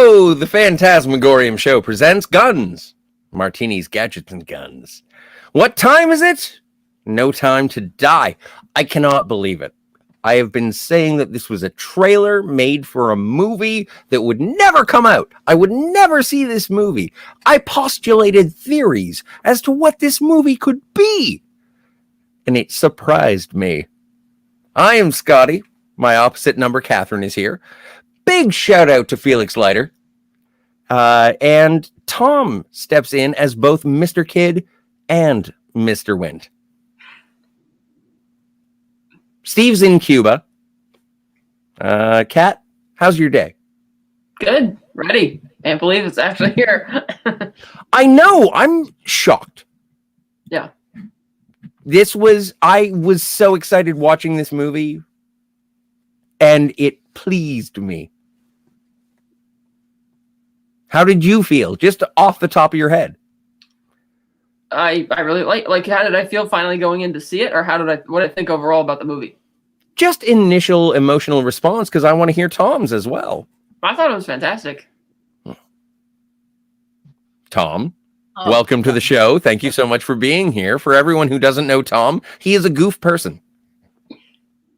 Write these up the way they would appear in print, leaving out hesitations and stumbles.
Hello! The Fantasmagorium show presents Guns. Martinis, Gadgets, and Guns. What time is it? No time to die. I cannot believe it. I have been saying that this was a trailer made for a movie that would never come out. I would never see this movie. I postulated theories as to what this movie could be. And it surprised me. I am Scotty. My opposite number, Catherine, is here. Big shout out to Felix Leiter. And Tom steps in as both Mr. Kidd and Mr. Wind. Steve's in Cuba. Kat, how's your day? Good. Ready. Can't believe it's actually here. I know. I'm shocked. Yeah. I was so excited watching this movie, and it pleased me. How did you feel, just off the top of your head? I really like how did I feel finally going in to see it, or what did I think overall about the movie? Just initial emotional response, because I want to hear Tom's as well. I thought it was fantastic. Tom, welcome to the show. Thank you so much for being here. For everyone who doesn't know Tom, he is a goof person.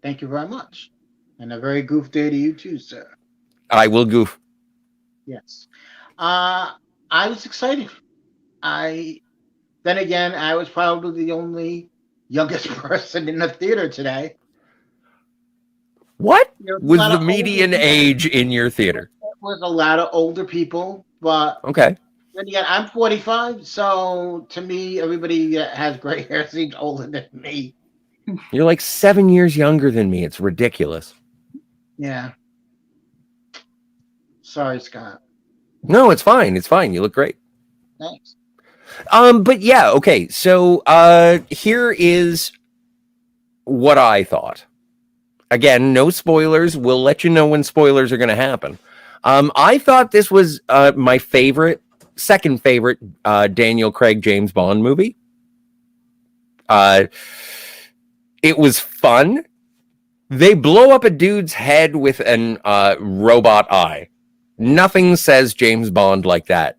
Thank you very much. And a very goof day to you too, sir. I will goof. Yes. I was excited. Then again, I was probably the only youngest person in the theater today. What was the median age in your theater? It was a lot of older people, but okay. Then again, I'm 45, so to me, everybody that has gray hair seems older than me. You're like 7 years younger than me. It's ridiculous. Yeah. Sorry, Scott. No, it's fine. It's fine. You look great. Thanks. But yeah, okay. So here is what I thought. Again, no spoilers. We'll let you know when spoilers are going to happen. I thought this was my second favorite Daniel Craig James Bond movie. It was fun. They blow up a dude's head with an robot eye. Nothing says James Bond like that.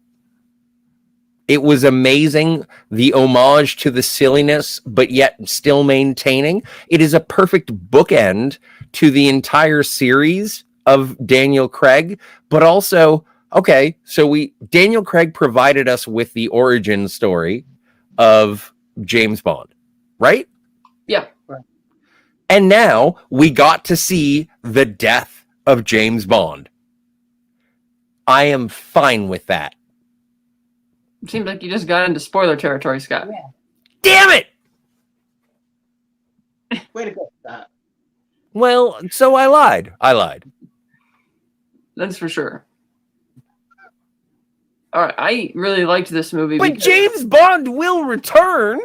It was amazing. The homage to the silliness, but yet still maintaining. It is a perfect bookend to the entire series of Daniel Craig, but also, okay, so Daniel Craig provided us with the origin story of James Bond, right? Yeah. Right. And now we got to see the death of James Bond. I am fine with that. It seems like you just got into spoiler territory, Scott. Yeah. Damn it! Way to go, Scott. Well, so I lied. That's for sure. All right, I really liked this movie. But James Bond will return.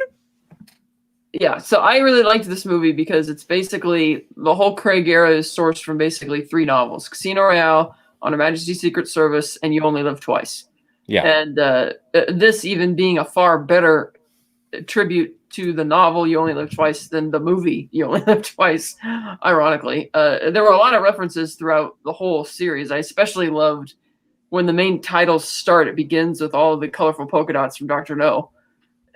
Yeah, so I really liked this movie because it's basically the whole Craig era is sourced from basically 3 novels: Casino Royale, On Her Majesty's Secret Service, and You Only Live Twice. Yeah. And this even being a far better tribute to the novel You Only Live Twice than the movie You Only Live Twice, ironically. There were a lot of references throughout the whole series. I especially loved when the main titles start. It begins with all of the colorful polka dots from Dr. No.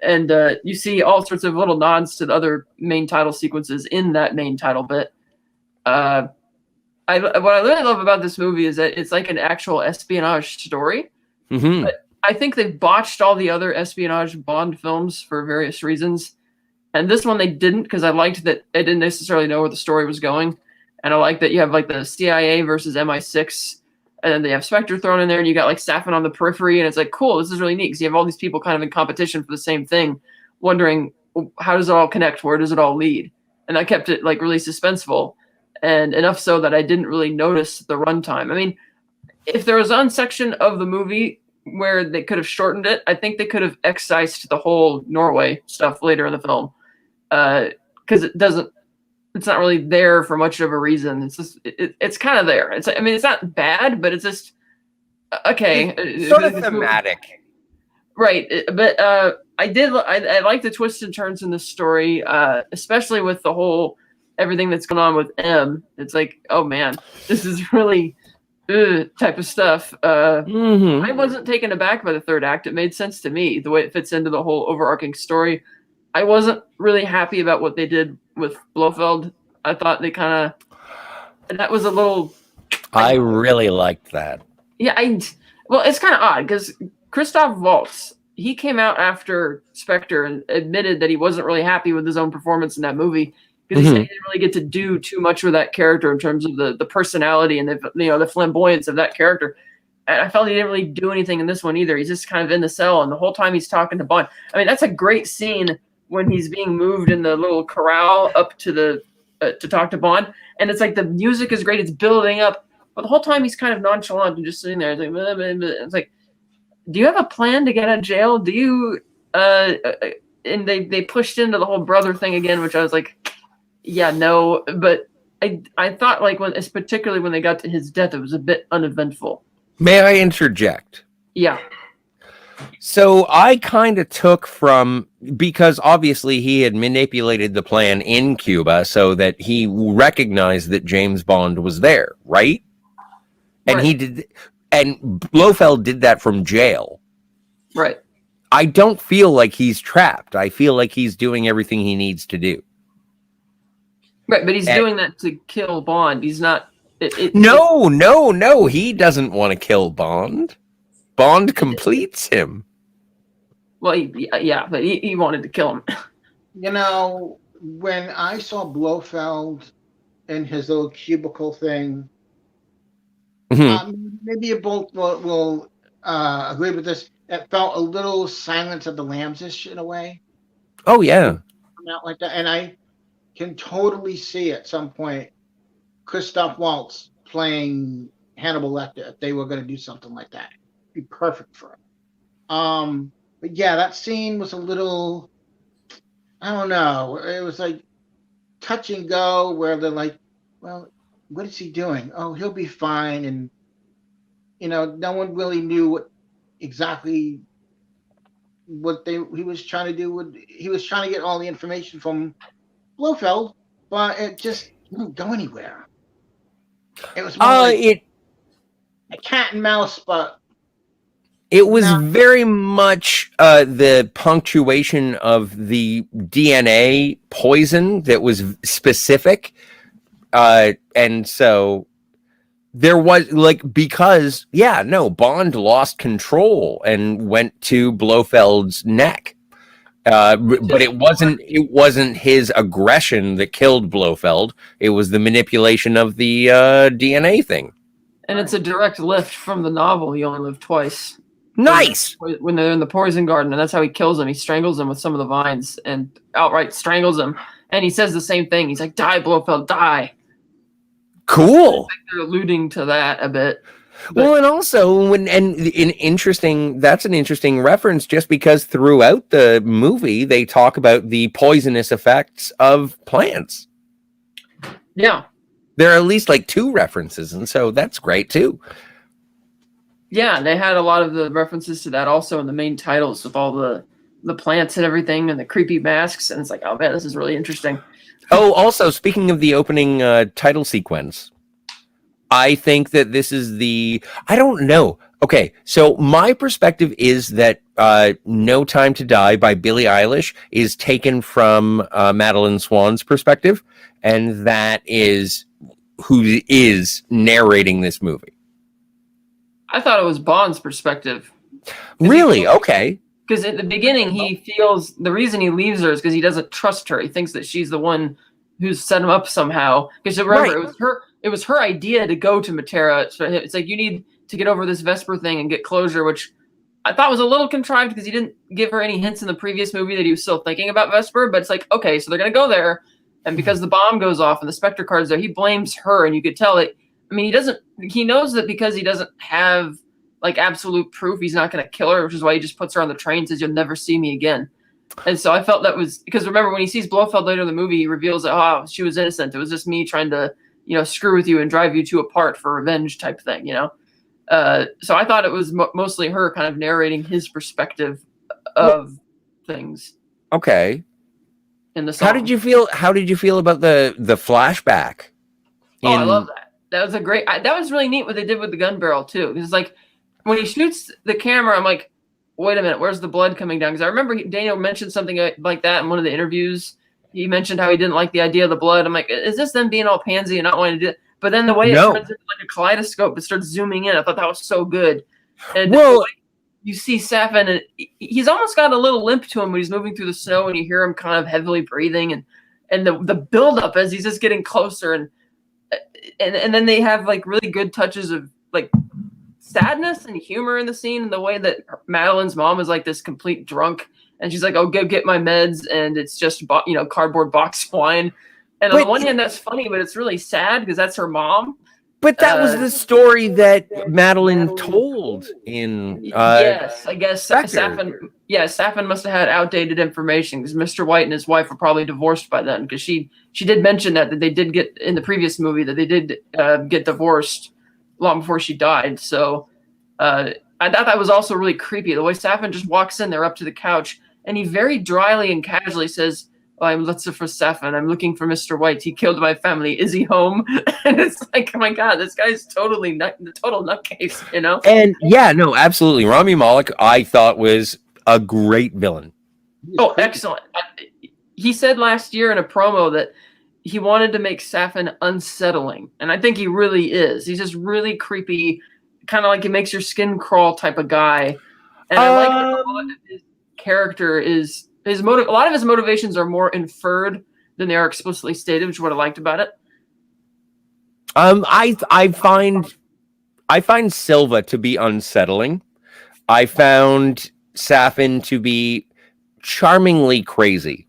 And you see all sorts of little nods to the other main title sequences in that main title bit. What I really love about this movie is that it's like an actual espionage story. Mm-hmm. But I think they've botched all the other espionage Bond films for various reasons. And this one they didn't, because I liked that I didn't necessarily know where the story was going. And I like that you have like the CIA versus MI6, and then they have Spectre thrown in there, and you got like Safin on the periphery, and it's like, cool, this is really neat, because you have all these people kind of in competition for the same thing, wondering how does it all connect, where does it all lead? And that kept it like really suspenseful, and enough so that I didn't really notice the runtime. I mean, if there was one section of the movie where they could have shortened it, I think they could have excised the whole Norway stuff later in the film, because it's not really there for much of a reason. It's just it's kind of there. It's not bad, but it's just okay. It's sort of thematic, right? But I like the twists and turns in this story, especially with the whole everything that's going on with M. It's like, oh man, this is really type of stuff. Mhm. I wasn't taken aback by the third act. It made sense to me, the way it fits into the whole overarching story. I wasn't really happy about what they did with Blofeld. I thought they kind of, that was a little. I really liked that. Yeah, well, it's kind of odd because Christoph Waltz, he came out after Spectre and admitted that he wasn't really happy with his own performance in that movie because he said he didn't really get to do too much with that character in terms of the personality and the flamboyance of that character. And I felt he didn't really do anything in this one either. He's just kind of in the cell, and the whole time he's talking to Bond. I mean, that's a great scene when he's being moved in the little corral up to the to talk to Bond, and it's like the music is great. It's building up. But the whole time he's kind of nonchalant and just sitting there. It's like, do you have a plan to get out of jail? Do you? And they pushed into the whole brother thing again, which I was like, yeah, no. But I thought like particularly when they got to his death, it was a bit uneventful. May I interject? Yeah. So I kind of took from, because obviously he had manipulated the plan in Cuba so that he recognized that James Bond was there, right? And he did, and Blofeld did that from jail. Right. I don't feel like he's trapped. I feel like he's doing everything he needs to do. Right, but he's doing that to kill Bond. He's not. No. He doesn't want to kill Bond. Bond completes him. Well, yeah, but he wanted to kill him. You know, when I saw Blofeld in his little cubicle thing, maybe you both will agree with this. It felt a little Silence of the Lambs-ish in a way. Oh, yeah. Not like that. And I can totally see at some point Christoph Waltz playing Hannibal Lecter if they were going to do something like that. It'd be perfect for him. But yeah, that scene was a little, I don't know. It was like touch and go where they're like, well, what is he doing? Oh, he'll be fine. And, no one really knew exactly what he was trying to do. He was trying to get all the information from Blofeld, but it just didn't go anywhere. It was more like a cat and mouse, but it was very much the punctuation of the DNA poison that was specific. And so there was because Bond lost control and went to Blofeld's neck. But it wasn't his aggression that killed Blofeld. It was the manipulation of the DNA thing. And it's a direct lift from the novel. He only lived twice. Nice. When they're in the poison garden, and that's how he kills him. He strangles him with some of the vines and outright strangles him. And he says the same thing. He's like, "Die, Blofeld, die." Cool. They're alluding to that a bit. Well, and also that's an interesting reference, just because throughout the movie they talk about the poisonous effects of plants. Yeah. There are at least like 2 references, and so that's great too. Yeah, and they had a lot of the references to that also in the main titles with all the plants and everything and the creepy masks, and it's like, oh man, this is really interesting. Oh, also, speaking of the opening title sequence, I think that this is I don't know. Okay, so my perspective is that No Time to Die by Billie Eilish is taken from Madeline Swan's perspective, and that is who is narrating this movie. I thought it was Bond's perspective. Really? Okay. Because at the beginning, he feels the reason he leaves her is because he doesn't trust her. He thinks that she's the one who's set him up somehow. Because remember, it was her idea to go to Matera. So it's like, you need to get over this Vesper thing and get closure, which I thought was a little contrived because he didn't give her any hints in the previous movie that he was still thinking about Vesper. But it's like, okay, so they're going to go there. And because the bomb goes off and the Spectre card's there, he blames her. And you could tell that, I mean, he knows that because he doesn't have like absolute proof, he's not going to kill her, which is why he just puts her on the train and says, "You'll never see me again." And so I felt that was because remember when he sees Blofeld later in the movie, he reveals that, oh, she was innocent. It was just me trying to, screw with you and drive you two apart for revenge type thing, So I thought it was mostly her kind of narrating his perspective of things. Okay. In the song. How did you feel about the flashback? I love that. That was a great. That was really neat what they did with the gun barrel too. Because like when he shoots the camera, I'm like, wait a minute, where's the blood coming down? Because I remember Daniel mentioned something like that in one of the interviews. He mentioned how he didn't like the idea of the blood. I'm like, is this them being all pansy and not wanting to do it? But then the way it turns into like a kaleidoscope, it starts zooming in. I thought that was so good. And you see Safin, and he's almost got a little limp to him when he's moving through the snow, and you hear him kind of heavily breathing, and the buildup as he's just getting closer, and then they have like really good touches of like sadness and humor in the scene, and the way that Madeline's mom is like this complete drunk, and she's like, "Oh, go get my meds," and it's just cardboard box flying. And on the one hand, that's funny, but it's really sad because that's her mom. But that was the story that Madeline told in. Yes, I guess Safin must have had outdated information because Mr. White and his wife were probably divorced by then. Because she did mention that they did get in the previous movie that they did get divorced long before she died. So I thought that was also really creepy. The way Safin just walks in there up to the couch and he very dryly and casually says, "I'm looking for Safin. I'm looking for Mr. White. He killed my family. Is he home?" And it's like, oh my God, this guy's totally the total nutcase, you know? And yeah, no, absolutely. Rami Malek, I thought was a great villain. Oh, excellent. He said last year in a promo that he wanted to make Safin unsettling. And I think he really is. He's just really creepy, kind of like he makes your skin crawl type of guy. And I like that a lot of his character is a lot of his motivations are more inferred than they are explicitly stated, which is what I liked about it. I find Silva to be unsettling. I found Safin to be charmingly crazy.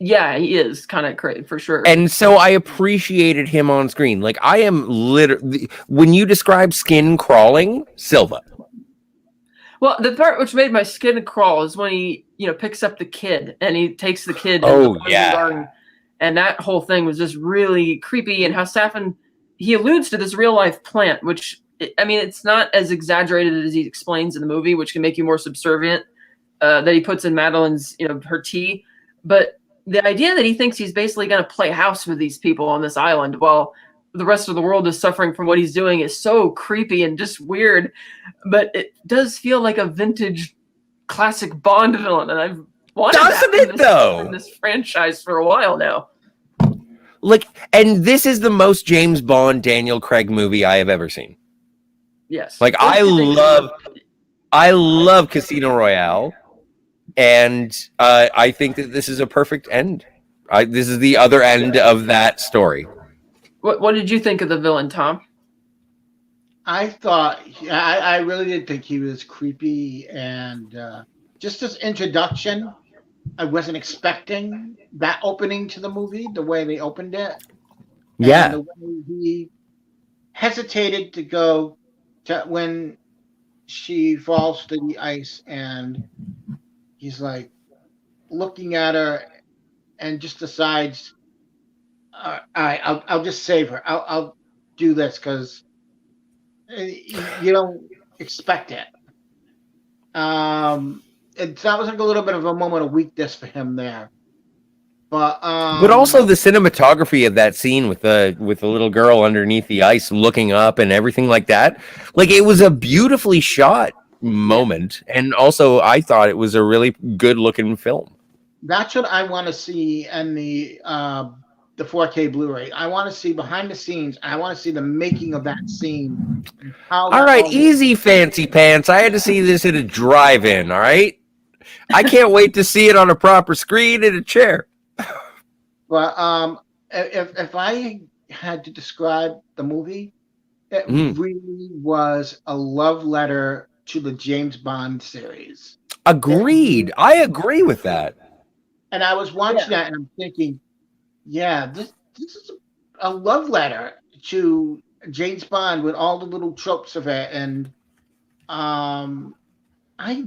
Yeah, he is kind of crazy for sure. And so I appreciated him on screen. Like I am literally, when you describe skin crawling, Silva. Well, the part which made my skin crawl is when he, picks up the kid and he takes the kid in the garden, and that whole thing was just really creepy. And how Safin, he alludes to this real life plant, which it's not as exaggerated as he explains in the movie, which can make you more subservient. That he puts in Madeline's, her tea, but the idea that he thinks he's basically going to play house with these people on this island while the rest of the world is suffering from what he's doing is so creepy and just weird, but it does feel like a vintage classic Bond villain, and I've wanted in this franchise for a while now. Like, and this is the most James Bond Daniel Craig movie I have ever seen. Yes. Like I love Casino Royale, and I think that this is a perfect end. This is the other end of that story. What did you think of the villain, Tom? I thought I really did think he was creepy, and just his introduction, I wasn't expecting that opening to the movie, the way they opened it. Yeah. And the way he hesitated to go to when she falls to the ice, and he's like looking at her and just decides, I'll just save her. I'll do this because you don't expect it. That was like a little bit of a moment of weakness for him there. But also the cinematography of that scene with the little girl underneath the ice looking up and everything like that. Like it was a beautifully shot moment, and also I thought it was a really good looking film. That's what I want to see in the 4K Blu-ray. I want to see behind the scenes. I want to see the making of that scene. All right, easy, fancy pants. I had to see this at a drive-in. All right, I can't wait to see it on a proper screen in a chair. But if I had to describe the movie, it really was a love letter to the James Bond series. Agreed. I agree with that. And I was watching that and I'm thinking, yeah, this is a love letter to James Bond with all the little tropes of it, and I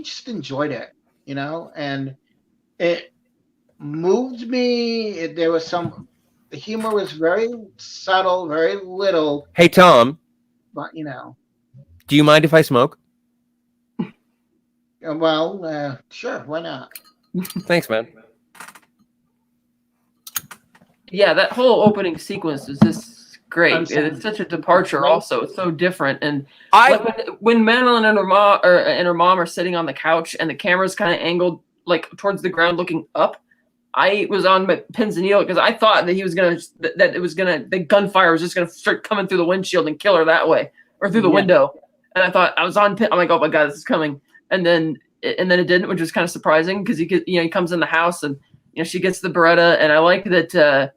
just enjoyed it, and it moved me. There was the humor was very subtle, very little. Hey Tom, but do you mind if I smoke? Well, sure, why not? Thanks, man. Yeah, that whole opening sequence is just great. It's such a departure. Also, it's so different. And like when Madeline and her mom are sitting on the couch, and the camera's kind of angled like towards the ground, looking up. I was on my pins and needles because I thought that the gunfire was just gonna start coming through the windshield and kill her that way, or through the window. And I thought I was on pin. I'm like, oh my god, this is coming. And then it didn't, which was kind of surprising because he comes in the house and she gets the Beretta, and I like that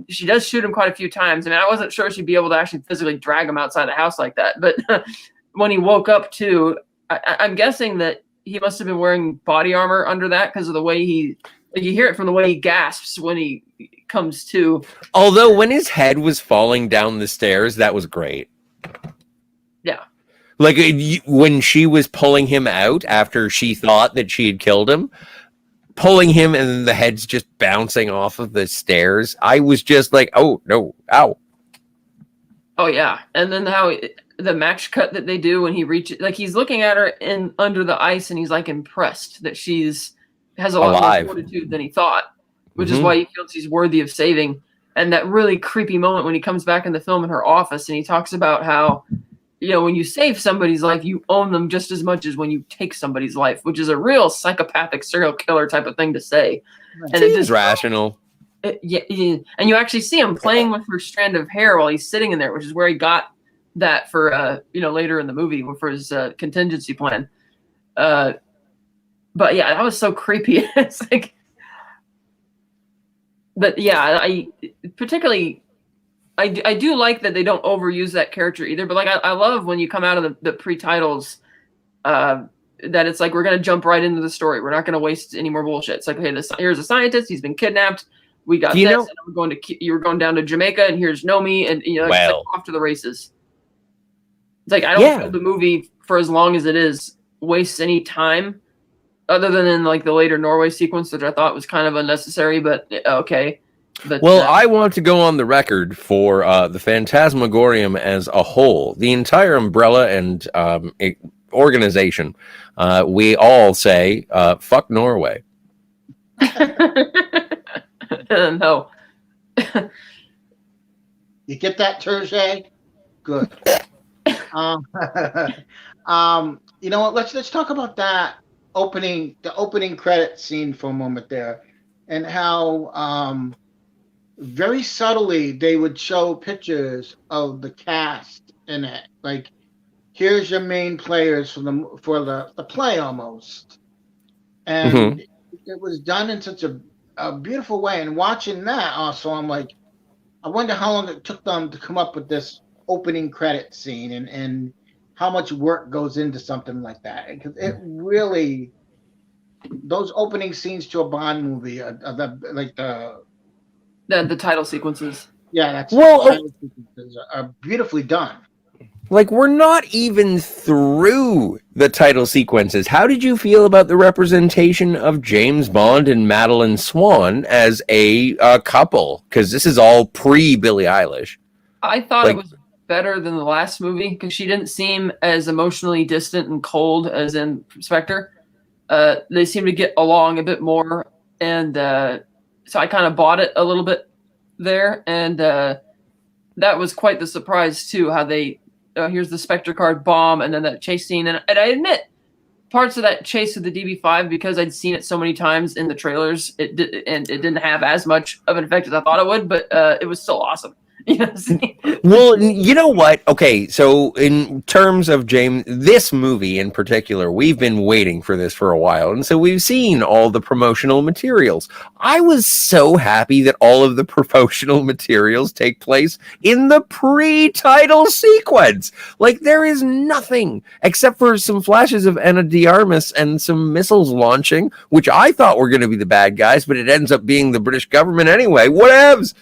she does shoot him quite a few times. I mean, I wasn't sure she'd be able to actually physically drag him outside the house like that, but when he woke up too, I'm guessing that he must have been wearing body armor under that because of the way you hear it from the way he gasps when he comes to. Although when his head was falling down the stairs, that was great. Yeah. Like when she was pulling him out after she thought that she had killed him, pulling him and then the head's just bouncing off of the stairs. I was just like, oh no, ow. Oh yeah. And then how the match cut that they do when he reaches, like he's looking at her under the ice and he's like impressed that has a lot more fortitude than he thought, which is why he feels he's worthy of saving. And that really creepy moment when he comes back in the film in her office and he talks about how, when you save somebody's life, you own them just as much as when you take somebody's life, which is a real psychopathic serial killer type of thing to say. Right. And it's rational. Yeah. And you actually see him playing with her strand of hair while he's sitting in there, which is where he got that for, later in the movie for his contingency plan. But yeah, that was so creepy. It's like, but yeah, I do like that they don't overuse that character either. But like, I love when you come out of the pre-titles, that it's like, we're going to jump right into the story. We're not going to waste any more bullshit. It's like, okay, here's a scientist. He's been kidnapped. We got this. And you were going down to Jamaica, and here's Nomi, and it's like off to the races. It's like, I don't feel the movie, for as long as it is, wastes any time other than in like the later Norway sequence, which I thought was kind of unnecessary, but okay. But, I want to go on the record for the Fantasmagorium as a whole, the entire umbrella and organization. We all say, fuck Norway. No. You get that, Terje? Good. You know what? Let's talk about the opening credit scene for a moment there, and how very subtly they would show pictures of the cast in it. Like, here's your main players for the play almost, and it was done in such a beautiful way. And watching that also, I'm like, I wonder how long it took them to come up with this opening credit scene, and how much work goes into something like that. Because it really, those opening scenes to a Bond movie are the title sequences. Yeah, title sequences are beautifully done. Like, we're not even through the title sequences. How did you feel about the representation of James Bond and Madeline Swan as a couple? Because this is all pre-Billie Eilish. I thought it was better than the last movie because she didn't seem as emotionally distant and cold as in Spectre. They seem to get along a bit more, and so I kind of bought it a little bit there, and that was quite the surprise too. How they here's the Spectre card bomb, and then that chase scene, and I admit parts of that chase with the DB5, because I'd seen it so many times in the trailers, it didn't have as much of an effect as I thought it would, but it was still awesome. Well, you know what? Okay, so in terms of this movie in particular, we've been waiting for this for a while, and so we've seen all the promotional materials. I was so happy that all of the promotional materials take place in the pre-title sequence. Like, there is nothing except for some flashes of Ana de Armas and some missiles launching, which I thought were going to be the bad guys, but it ends up being the British government anyway. Whatevs.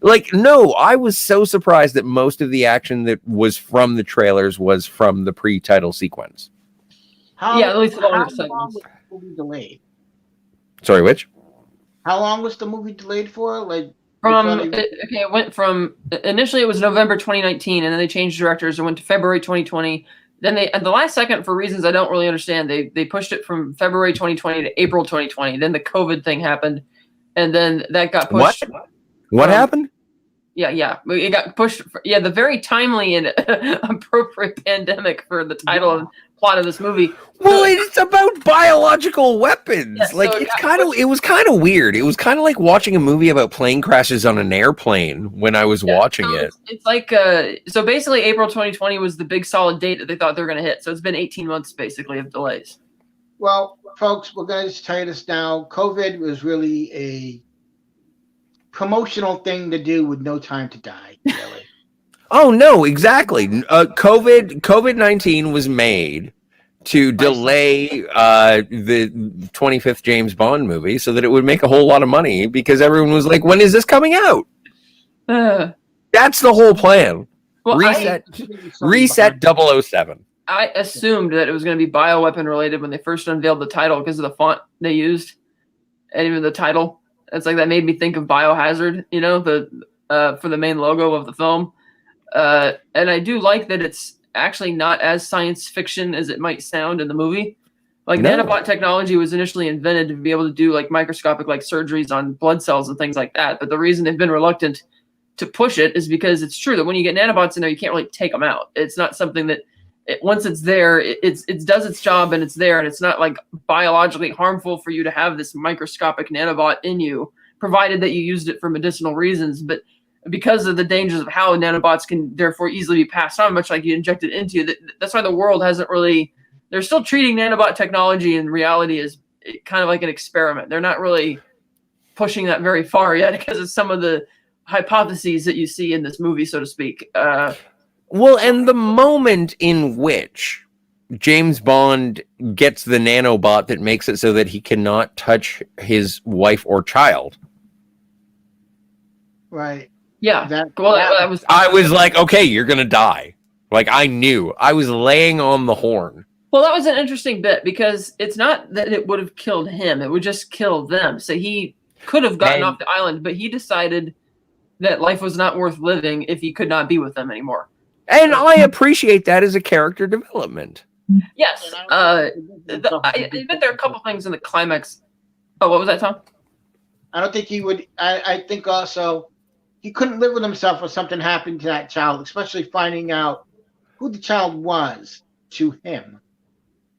Like, no, I was so surprised that most of the action that was from the trailers was from the pre-title sequence. At least how long was the movie delayed? Sorry, which? How long was the movie delayed for? Like, it went from initially it was November 2019, and then they changed directors and went to February 2020. Then at the last second, for reasons I don't really understand, they pushed it from February 2020 to April 2020. Then the COVID thing happened, and then that got pushed. What? What happened? Yeah. It got pushed. The very timely and appropriate pandemic for the title and plot of this movie. Well, it's about biological weapons. Yeah, like so it was kind of weird. It was kind of like watching a movie about plane crashes on an airplane when I was watching it. It's like so basically April 2020 was the big solid date that they thought they were going to hit. So it's been 18 months basically of delays. Well, folks, we're going to just tell you this now. COVID was really a promotional thing to do with no time to die, really. Oh no, exactly. COVID-19 was made to delay the 25th James Bond movie so that it would make a whole lot of money because everyone was like, when is this coming out? That's the whole plan. Well, reset 007. I assumed that it was going to be bioweapon related when they first unveiled the title because of the font they used and even the title. It's like that made me think of Biohazard, for the main logo of the film. And I do like that it's actually not as science fiction as it might sound in the movie. Like nanobot technology was initially invented to be able to do like microscopic like surgeries on blood cells and things like that. But the reason they've been reluctant to push it is because it's true that when you get nanobots in there, you can't really take them out. It's not something that once it's there, it does its job and it's there, and it's not like biologically harmful for you to have this microscopic nanobot in you, provided that you used it for medicinal reasons. But because of the dangers of how nanobots can therefore easily be passed on, much like you inject it into you, that's why the world hasn't really. They're still treating nanobot technology in reality as kind of like an experiment. They're not really pushing that very far yet because of some of the hypotheses that you see in this movie, so to speak. Well, and the moment in which James Bond gets the nanobot that makes it so that he cannot touch his wife or child. Right. Yeah. I was like, okay, you're going to die. Like, I knew. I was laying on the horn. Well, that was an interesting bit because it's not that it would have killed him. It would just kill them. So he could have gotten off the island, but he decided that life was not worth living if he could not be with them anymore. And I appreciate that as a character development. Yes. I bet there are a couple things in the climax. Oh, what was that, Tom? I don't think he would. I think also he couldn't live with himself if something happened to that child, especially finding out who the child was to him.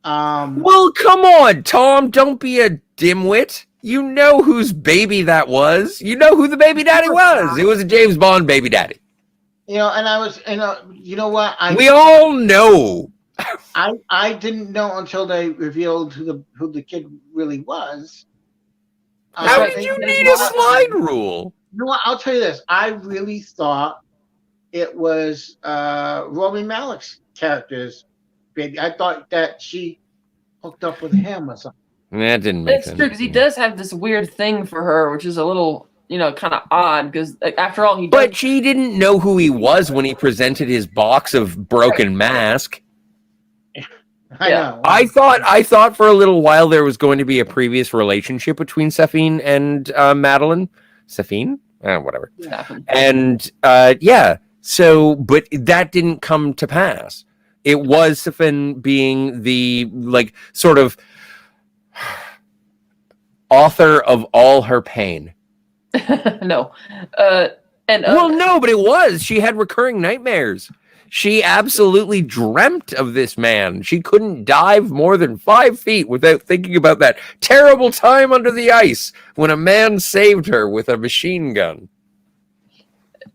Well, come on, Tom. Don't be a dimwit. You know whose baby that was. You know who the baby daddy was. It was a James Bond baby daddy. And I was, you know what? We all know. I didn't know until they revealed who the kid really was. How did you need a slide rule? You know what? I'll tell you this. I really thought it was Rami Malek's character's baby. I thought that she hooked up with him or something. That didn't make sense. It's true because he does have this weird thing for her, which is a little, kind of odd because after all, But she didn't know who he was when he presented his box of broken mask. I know. I thought for a little while there was going to be a previous relationship between Safine and Madeline. Safine? Whatever. Yeah. And so, but that didn't come to pass. It was Safine being the sort of author of all her pain. No. No, but it was. She had recurring nightmares. She absolutely dreamt of this man. She couldn't dive more than 5 feet without thinking about that terrible time under the ice when a man saved her with a machine gun.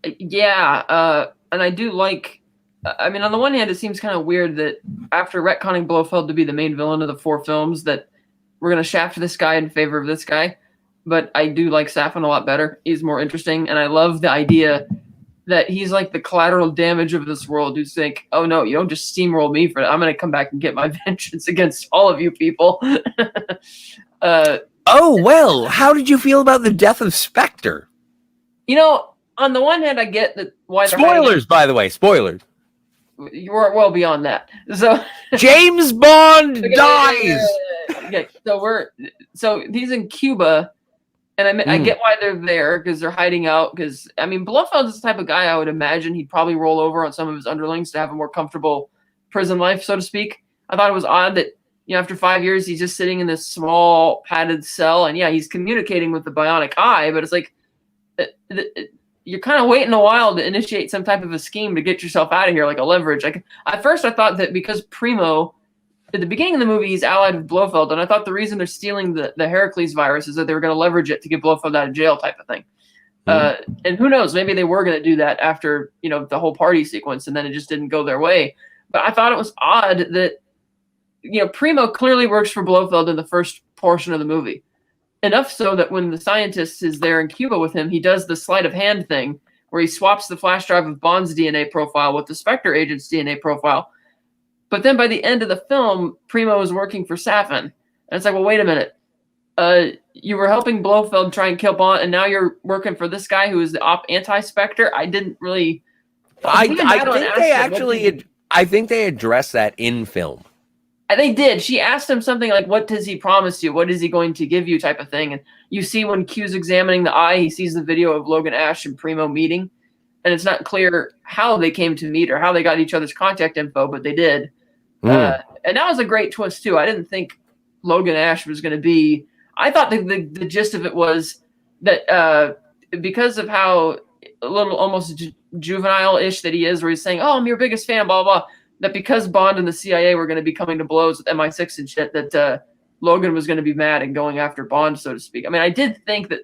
Yeah, and I do like... on the one hand, it seems kind of weird that after retconning Blofeld to be the main villain of the 4 films, that we're going to shaft this guy in favor of this guy. But I do like Safin a lot better. He's more interesting, and I love the idea that he's like the collateral damage of this world who's like, oh no, you don't just steamroll me for it. I'm going to come back and get my vengeance against all of you people. Oh, well, how did you feel about the death of Spectre? On the one hand, I get that why they're spoilers, by the way, spoilers. You're well beyond that. So James Bond dies. Okay, so he's in Cuba, and I get why they're there because they're hiding out. Because Blofeld is the type of guy I would imagine he'd probably roll over on some of his underlings to have a more comfortable prison life, so to speak. I thought it was odd that after 5 years he's just sitting in this small padded cell, and he's communicating with the bionic eye, but it's like you're kind of waiting a while to initiate some type of a scheme to get yourself out of here, like a leverage. Like at first I thought that because Primo, at the beginning of the movie, he's allied with Blofeld, and I thought the reason they're stealing the Heracles virus is that they were going to leverage it to get Blofeld out of jail type of thing. And who knows, maybe they were going to do that after, the whole party sequence, and then it just didn't go their way. But I thought it was odd that, Primo clearly works for Blofeld in the first portion of the movie. Enough so that when the scientist is there in Cuba with him, he does the sleight of hand thing where he swaps the flash drive of Bond's DNA profile with the Spectre agent's DNA profile. But then by the end of the film, Primo is working for Safin. And it's like, well, wait a minute. You were helping Blofeld try and kill Bond, and now you're working for this guy who is the anti-Spectre? I didn't really... I think they addressed that in film. They did. She asked him something like, what does he promise you? What is he going to give you type of thing? And you see when Q's examining the eye, he sees the video of Logan Ash and Primo meeting. And it's not clear how they came to meet or how they got each other's contact info, but they did. And that was a great twist, too. I didn't think Logan Ash was going to be... I thought the gist of it was that because of how a little almost juvenile-ish that he is, where he's saying, oh, I'm your biggest fan, blah, blah, that because Bond and the CIA were going to be coming to blows with MI6 and shit, that Logan was going to be mad and going after Bond, so to speak. I mean, I did think that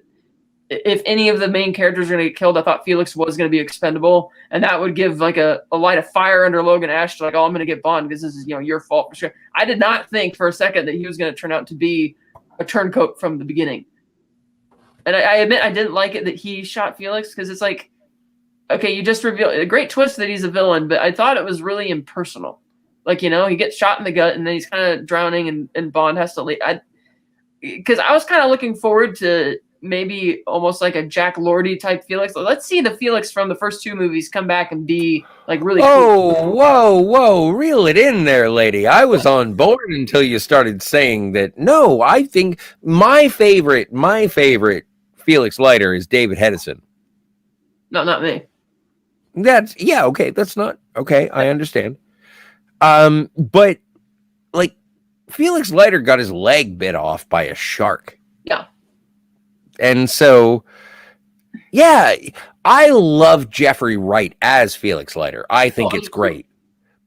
if any of the main characters were going to get killed, I thought Felix was going to be expendable, and that would give like a light of fire under Logan Ash to like, oh, I'm going to get Bond because this is, your fault for sure. I did not think for a second that he was going to turn out to be a turncoat from the beginning. And I admit I didn't like it that he shot Felix, because it's like, okay, you just revealed a great twist that he's a villain, but I thought it was really impersonal. Like, he gets shot in the gut and then he's kind of drowning and Bond has to leave. Because I was kind of looking forward to maybe almost like a Jack Lordy type Felix. Let's see the Felix from the first two movies come back and be like really cool. Whoa, reel it in there, lady. I was on board until you started saying that. No, I think my favorite Felix Leiter is David Hedison. No, not me. Okay. That's not okay. I understand. But like Felix Leiter got his leg bit off by a shark. Yeah. And so, yeah, I love Jeffrey Wright as Felix Leiter. I think it's great.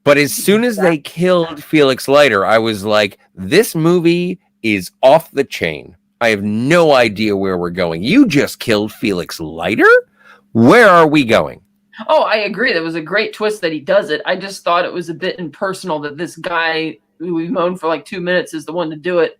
But as soon as they killed Felix Leiter, I was like, this movie is off the chain. I have no idea where we're going. You just killed Felix Leiter? Where are we going? Oh, I agree. That was a great twist that he does it. I just thought it was a bit impersonal that this guy who we've known for like 2 minutes is the one to do it.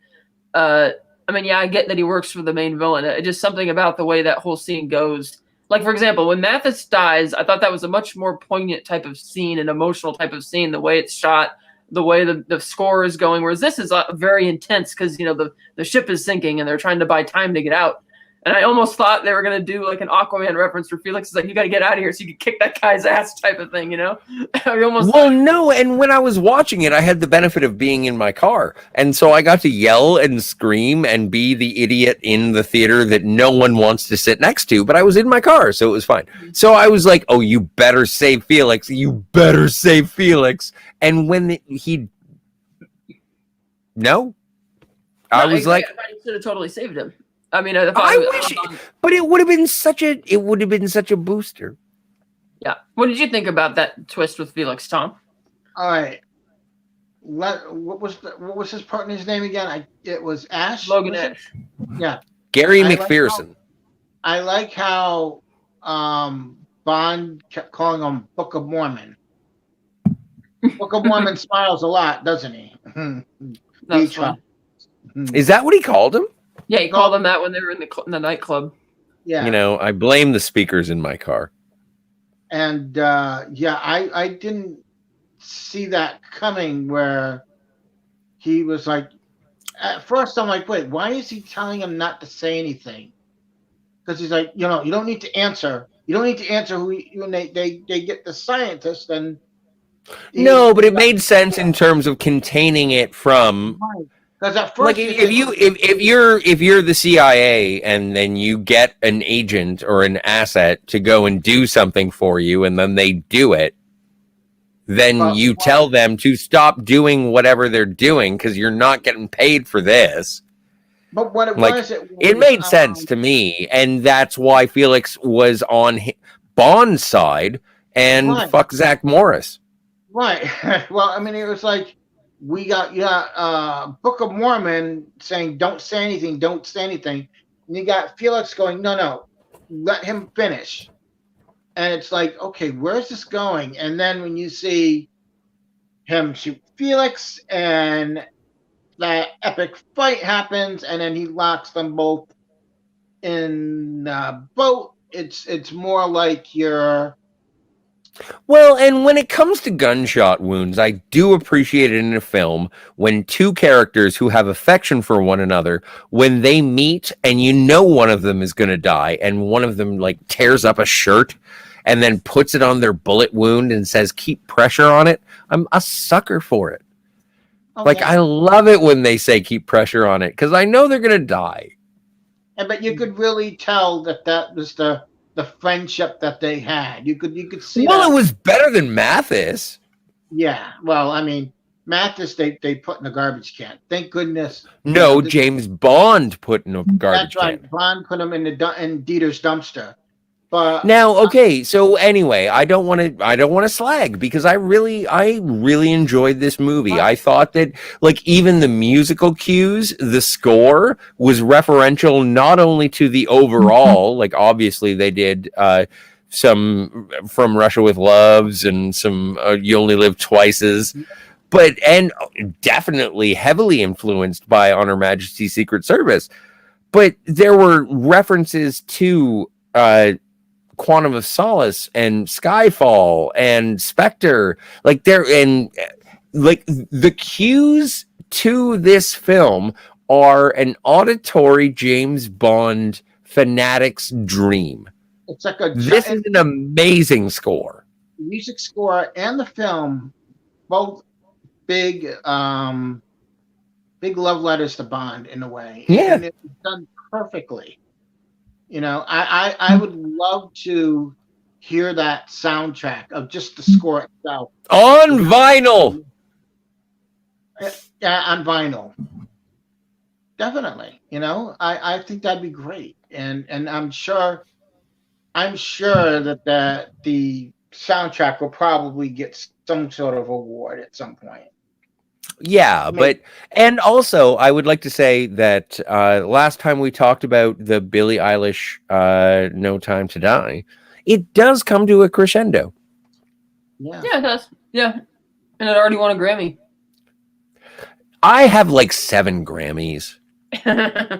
I mean, yeah, I get that he works for the main villain. It's just something about the way that whole scene goes. Like, for example, when Mathis dies, I thought that was a much more poignant type of scene, an emotional type of scene, the way it's shot, the way the score is going, whereas this is very intense because, the ship is sinking and they're trying to buy time to get out. And I almost thought they were going to do like an Aquaman reference where Felix is like, you got to get out of here so you can kick that guy's ass type of thing, No, and when I was watching it, I had the benefit of being in my car. And so I got to yell and scream and be the idiot in the theater that no one wants to sit next to, but I was in my car, so it was fine. So I was like, oh, you better save Felix. You better save Felix. And when I was like, I thought you should have totally saved him. I mean, but it would have been such a booster. Yeah. What did you think about that twist with Felix, Tom? All right. What was his partner's name again? It was Ash. Logan Ash. Yeah. Gary McPherson. I like how Bond kept calling him Book of Mormon. Book of Mormon smiles a lot, doesn't he? That's fun. Is that what he called him? Yeah, he called them that when they were in the nightclub. Yeah. I blame the speakers in my car. And I didn't see that coming where he was like, at first I'm like, wait, why is he telling him not to say anything? Because he's like, you don't need to answer. You don't need to answer when they get the scientist and. No, but it made sense in terms of containing it from. Because at first, like if you're the CIA and then you get an agent or an asset to go and do something for you, and then they do it, then you tell them to stop doing whatever they're doing because you're not getting paid for this. But what it Like, was, it made sense to me, and that's why Felix was on Bond's side and right, fuck Zach Morris. right. Well, I mean, it was like we got Book of Mormon saying don't say anything, don't say anything, and you got Felix going no, no, let him finish, and it's like okay, where's this going? And then when you see him shoot Felix, and that epic fight happens, and then he locks them both in the boat. It's more like you're Well, and when it comes to gunshot wounds, I do appreciate it in a film when two characters who have affection for one another, when they meet and you know one of them is going to die, and one of them like tears up a shirt and then puts it on their bullet wound and says, keep pressure on it. I'm a sucker for it. I love it when they say keep pressure on it because I know they're going to die. but you could really tell that was the friendship that they had. You could see. Well, that. it was better than Mathis. Yeah. Well, I mean, Mathis they put in the garbage can. Thank goodness. No, James Bond put in a garbage that's right. can. Bond put him in in Dieter's dumpster. But Now, okay, so anyway, I don't want to slag because I really enjoyed this movie. I thought that like even the musical cues, the score was referential not only to the overall, like obviously they did some From Russia with Loves and some You Only Live Twice's, but and definitely heavily influenced by On Her Majesty's Secret Service. But there were references to Quantum of Solace and Skyfall and Spectre, like there, and like the cues to this film are an auditory James Bond fanatic's dream. it's like This is an amazing score. music score and the film, both big big love letters to Bond in a way. Yeah. And it's done perfectly. You know, I would love to hear that soundtrack of just the score itself On vinyl. Yeah, on vinyl. Definitely. You know, I think that'd be great. And I'm sure that the soundtrack will probably get some sort of award at some point. Yeah, but and also I would like to say that last time we talked about the Billie Eilish No Time to Die, it does come to a crescendo. Yeah. Yeah, it does. Yeah. And it already won a Grammy. I have like 7 Grammys. Yeah.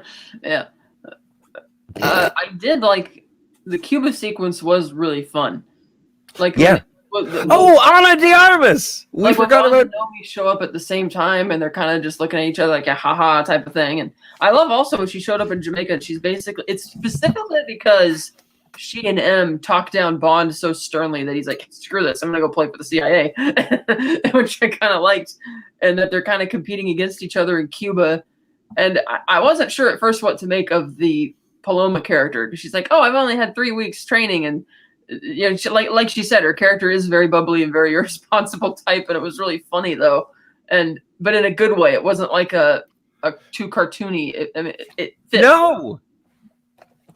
I did like the Cuba sequence was really fun. Like yeah. Ana de Armas. We forgot about. We show up at the same time, and they're kind of just looking at each other like a haha type of thing. And I love also when she showed up in Jamaica. She's basically it's specifically because she and M talk down Bond so sternly that he's like, "Screw this, I'm gonna go play for the CIA," which I kind of liked, and that they're kind of competing against each other in Cuba. And I wasn't sure at first what to make of the Paloma character because she's like, "Oh, I've only had 3 weeks training," and you know, like she said, her character is very bubbly and very irresponsible type, and it was really funny though, but in a good way. It wasn't like a too cartoony. It fit. No,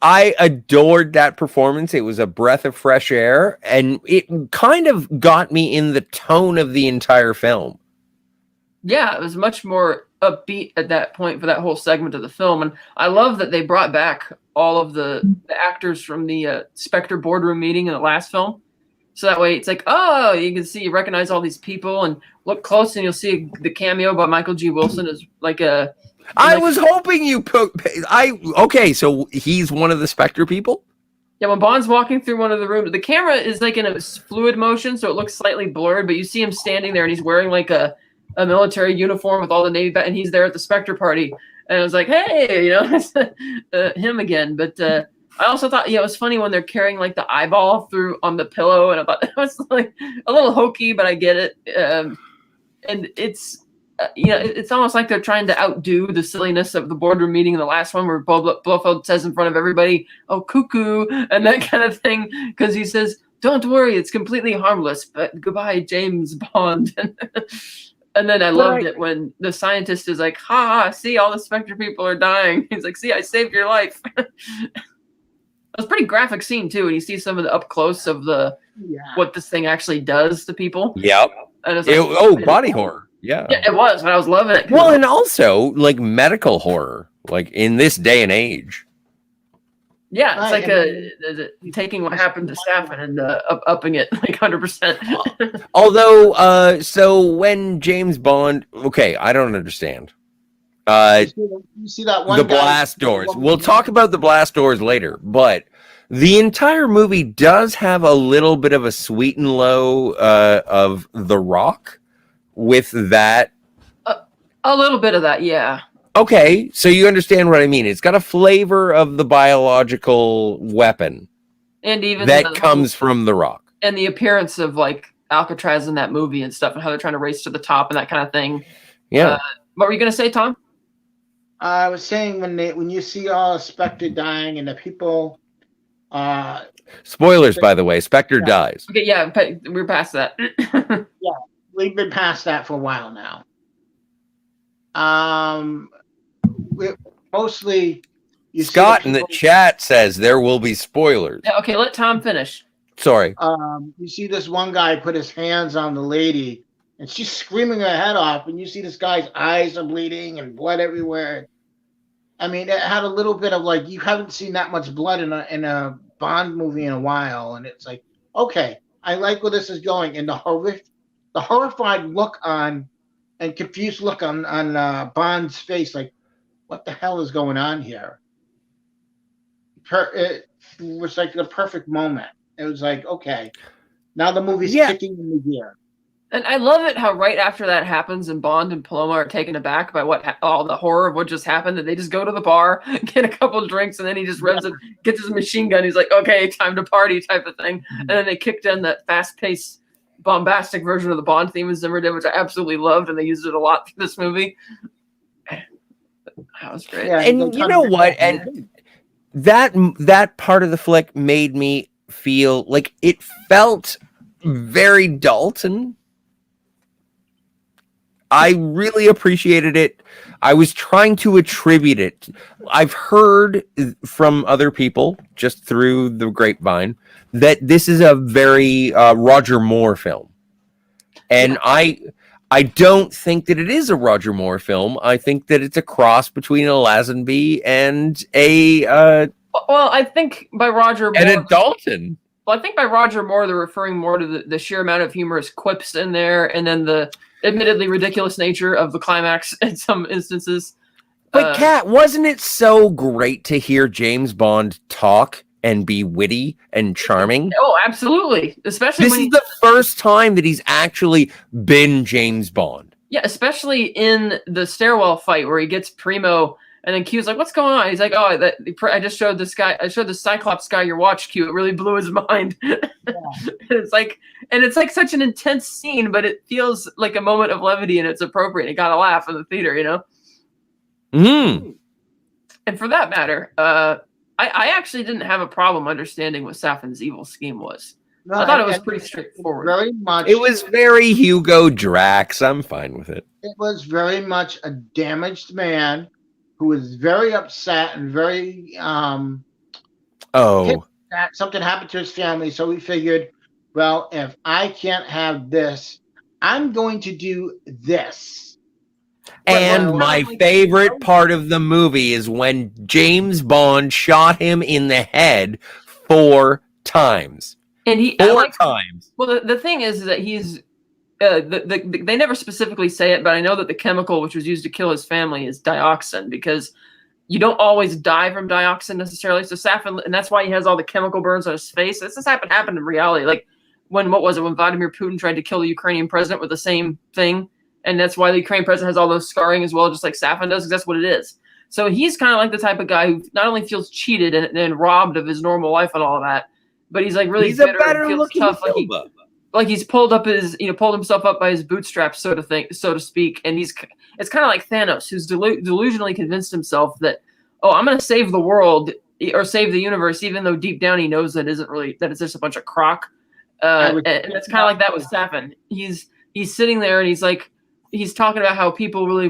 I adored that performance. It was a breath of fresh air, and it kind of got me in the tone of the entire film. Yeah, it was much more upbeat at that point for that whole segment of the film, and I love that they brought back all of the actors from the Spectre boardroom meeting in the last film. So that way it's like, oh, you can see, you recognize all these people and look close and you'll see the cameo by Michael G. Wilson as like a... I was hoping you put... Okay, so he's one of the Spectre people? Yeah, when Bond's walking through one of the rooms, the camera is like in a fluid motion, so it looks slightly blurred, but you see him standing there and he's wearing like a military uniform with all the Navy, and he's there at the Spectre party. And I was like, hey, you know, it's him again. But I also thought, it was funny when they're carrying like the eyeball through on the pillow. And I thought it was like a little hokey, but I get it. And it's, it's almost like they're trying to outdo the silliness of the boardroom meeting in the last one where Blofeld says in front of everybody, oh, cuckoo, and that kind of thing. Because he says, don't worry, it's completely harmless. But goodbye, James Bond. And then I loved it when the scientist is like, "Ha ha! See, all the Spectre people are dying." He's like, "See, I saved your life." It was a pretty graphic scene too, and you see some of the up close of what this thing actually does to people. Yep. And it's like, body horror. Yeah, it was, but I was loving it. Well, and also like medical horror, like in this day and age. Yeah, it's like taking what happened to Safin and upping it like 100%. Although, so when James Bond, okay, I don't understand. You see that one the guy, blast doors. We'll talk about the blast doors later, but the entire movie does have a little bit of a sweet and low of The Rock with that. A little bit of that, yeah. Okay, so you understand what I mean. It's got a flavor of the biological weapon. And even that comes from The Rock. And the appearance of like Alcatraz in that movie and stuff and how they're trying to race to the top and that kind of thing. Yeah. What were you going to say, Tom? I was saying when you see all Spectre dying and the people... Spoilers, by the way. Spectre dies. Okay, yeah, we're past that. Yeah, we've been past that for a while now. Mostly... Scott in the chat says there will be spoilers. Yeah, okay, let Tom finish. Sorry. You see this one guy put his hands on the lady, and she's screaming her head off, and you see this guy's eyes are bleeding and blood everywhere. I mean, it had a little bit of like, you haven't seen that much blood in a Bond movie in a while, and it's like, okay, I like where this is going. And the horrified look on and confused look on Bond's face, like, what the hell is going on here? It was like the perfect moment. It was like, okay, now the movie's kicking in the gear. And I love it how right after that happens and Bond and Paloma are taken aback by all the horror of what just happened, that they just go to the bar, get a couple of drinks, and then he just revs it, gets his machine gun. He's like, okay, time to party type of thing. And then they kicked in that fast-paced, bombastic version of the Bond theme as Zimmer did, which I absolutely loved, and they used it a lot for this movie. That was great. Yeah, and you know what? And that part of the flick made me feel like it felt very Dalton. I really appreciated it. I was trying to attribute it. I've heard from other people just through the grapevine that this is a very Roger Moore film. And I don't think that it is a Roger Moore film. I think that it's a cross between a Lazenby and a well, I think by Roger Moore, and a Dalton. Well, I think by Roger Moore, they're referring more to the sheer amount of humorous quips in there, and then the admittedly ridiculous nature of the climax in some instances. But Kat, wasn't it so great to hear James Bond talk and be witty and charming? Oh, absolutely. Especially this is the first time that he's actually been James Bond. Yeah, especially in the stairwell fight where he gets Primo, and then Q's like, "What's going on?" He's like, "Oh, I just showed this guy. I showed the Cyclops guy your watch, Q. It really blew his mind." Yeah. It's like such an intense scene, but it feels like a moment of levity, and it's appropriate. You got to laugh in the theater, you know. And for that matter, I actually didn't have a problem understanding what Safin's evil scheme was. No, I thought it was pretty straightforward. Very much. It was very Hugo Drax. I'm fine with it. It was very much a damaged man who was very upset and very that something happened to his family. So he figured, well, if I can't have this, I'm going to do this. And my favorite part of the movie is when James Bond shot him in the head 4 times. And he 4 times. Well, the thing is that he's they never specifically say it, but I know that the chemical which was used to kill his family is dioxin, because you don't always die from dioxin necessarily. So Safin, and that's why he has all the chemical burns on his face. This has happened in reality. Like when Vladimir Putin tried to kill the Ukrainian president with the same thing, and that's why the Ukrainian president has all those scarring as well, just like Safin does, because that's what it is. So he's kind of like the type of guy who not only feels cheated and robbed of his normal life and all of that, but he's like really bitter, a better and feels looking tough, like he's pulled himself up by his bootstraps, so to speak. And it's kind of like Thanos, who's delusionally convinced himself that, oh, I'm going to save the world or save the universe, even though deep down he knows that it's just a bunch of crock. And it's kind of like that with Safin. He's sitting there and he's like, he's talking about how people really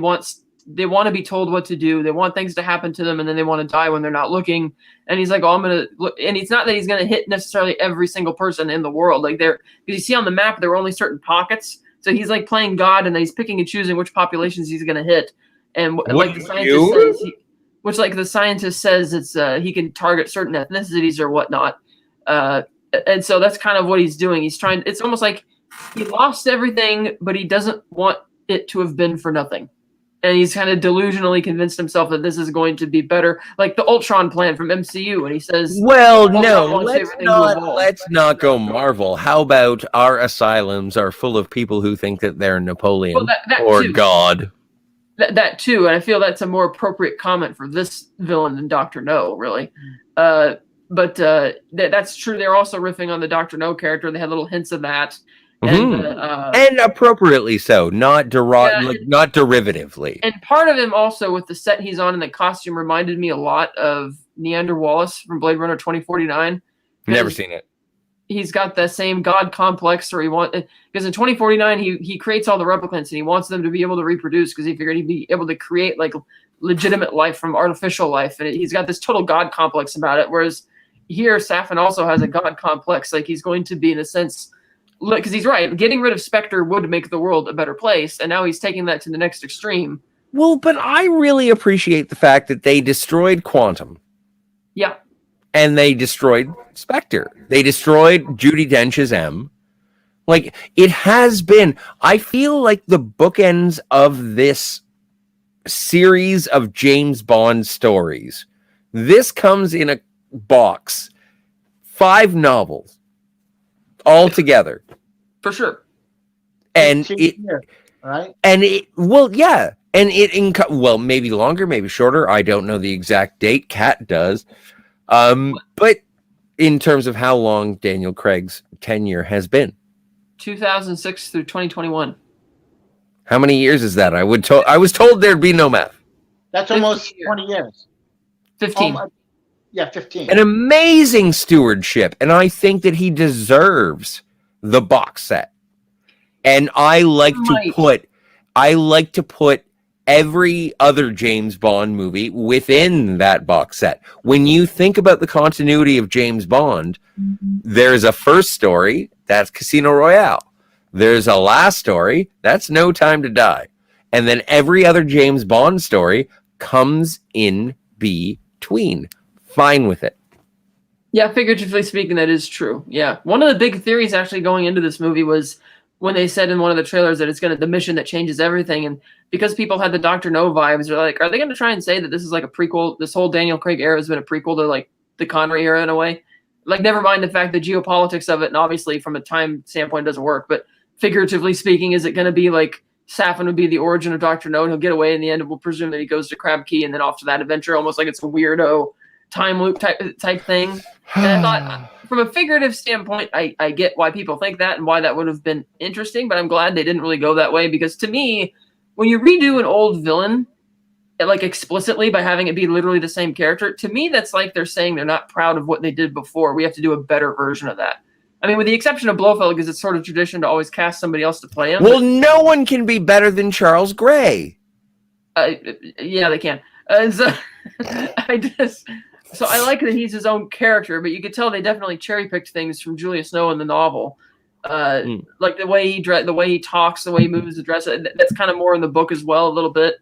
they want to be told what to do. They want things to happen to them, and then they want to die when they're not looking. And he's like, "Oh, I'm gonna look." And it's not that he's gonna hit necessarily every single person in the world. Like because you see on the map, there are only certain pockets. So he's like playing God, and then he's picking and choosing which populations he's gonna hit. And like the scientist says, the scientist says, it's he can target certain ethnicities or whatnot. And so that's kind of what he's doing. He's trying. It's almost like he lost everything, but he doesn't want it to have been for nothing. And he's kind of delusionally convinced himself that this is going to be better, like the Ultron plan from MCU. And he says, "Well, no, let's not go Marvel. How about our asylums are full of people who think that they're Napoleon or too. God." That too, and I feel that's a more appropriate comment for this villain than Dr. No, really. But that's true. They're also riffing on the Dr. No character. They had little hints of that. And appropriately so, not derivatively. And part of him also with the set he's on and the costume reminded me a lot of Neander Wallace from Blade Runner 2049. Never seen it. He's got the same God complex, or because in 2049 he creates all the replicants and he wants them to be able to reproduce because he figured he'd be able to create like legitimate life from artificial life, and he's got this total God complex about it. Whereas here, Safin also has a God complex, like he's going to be in a sense. Because he's right, getting rid of Spectre would make the world a better place, and now he's taking that to the next extreme. Well, but I really appreciate the fact that they destroyed Quantum. Yeah. And they destroyed Spectre. They destroyed Judi Dench's M. Like, it has been, I feel like the bookends of this series of James Bond stories. This comes in a box, 5 novels. All together, for sure, and right? And maybe longer, maybe shorter. I don't know the exact date. Kat does, but in terms of how long Daniel Craig's tenure has been, 2006 through 2021. How many years is that? I was told there'd be no math. That's almost 20 years. 15. 15. An amazing stewardship, and I think that he deserves the box set. And I like to put every other James Bond movie within that box set. When you think about the continuity of James Bond, there's a first story, that's Casino Royale. There's a last story, that's No Time to Die. And then every other James Bond story comes in between. Fine with it. Yeah, figuratively speaking, that is true. Yeah. One of the big theories actually going into this movie was when they said in one of the trailers that it's the mission that changes everything. And because people had the Dr. No vibes, they're like, are they going to try and say that this is like a prequel? This whole Daniel Craig era has been a prequel to like the Connery era in a way. Like, never mind the fact that geopolitics of it, and obviously from a time standpoint doesn't work, but figuratively speaking, is it going to be like Safin would be the origin of Dr. No and he'll get away in the end and we'll presume that he goes to Crab Key and then off to that adventure, almost like it's a weirdo time loop type thing. And I thought, from a figurative standpoint, I get why people think that and why that would have been interesting, but I'm glad they didn't really go that way, because to me, when you redo an old villain, like explicitly by having it be literally the same character, to me that's like they're saying they're not proud of what they did before. We have to do a better version of that. I mean, with the exception of Blofeld, because it's sort of tradition to always cast somebody else to play him. Well, no one can be better than Charles Gray. Yeah, they can. So I like that he's his own character, but you could tell they definitely cherry-picked things from Julius Snow in the novel. Like the way he talks, the way he moves, the dress. That's kind of more in the book as well, a little bit.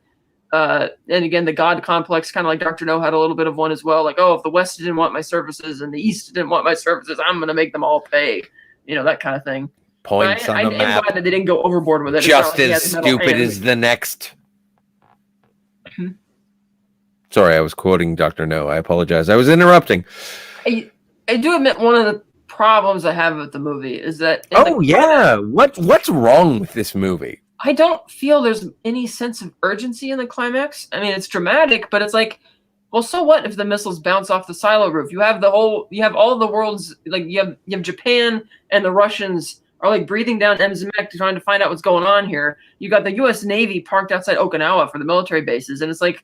And again, the God complex, kind of like Dr. No had a little bit of one as well. Like, oh, if the West didn't want my services and the East didn't want my services, I'm going to make them all pay. You know, that kind of thing. Points on the map. I'm glad that they didn't go overboard with it. Just as stupid as the next. Sorry, I was quoting Dr. No. I apologize. I was interrupting. I do admit one of the problems I have with the movie is that... What's wrong with this movie? I don't feel there's any sense of urgency in the climax. I mean, it's dramatic, but it's like, well, so what if the missiles bounce off the silo roof? You have all of the world's, like, you have Japan and the Russians are like breathing down Mzemek trying to find out what's going on here. You got the U.S. Navy parked outside Okinawa for the military bases, and it's like,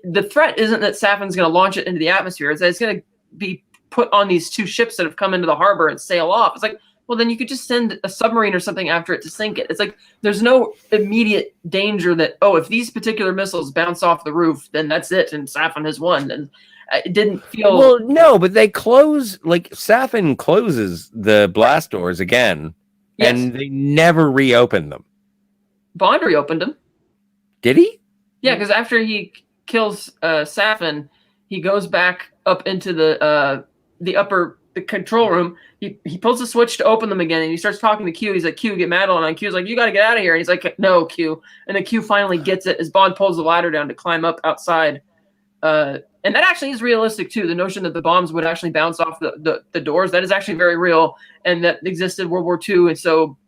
the threat isn't that Safin's going to launch it into the atmosphere. It's that it's going to be put on these 2 ships that have come into the harbor and sail off. It's like, well, then you could just send a submarine or something after it to sink it. It's like there's no immediate danger that, oh, if these particular missiles bounce off the roof, then that's it, and Safin has won. And it didn't feel. Well, no, but they close, like, Safin closes the blast doors again, Yes. and they never reopen them. Bond reopened them. Did he? Yeah, because after he kills Safin, he goes back up into the control room. He pulls the switch to open them again, and he starts talking to Q. He's like, Q, get Madeline on. Q's like, you got to get out of here. And he's like, no, Q. And then Q finally gets it as Bond pulls the ladder down to climb up outside. And that actually is realistic, too. The notion that the bombs would actually bounce off the doors, that is actually very real, and that existed in World War II. And so,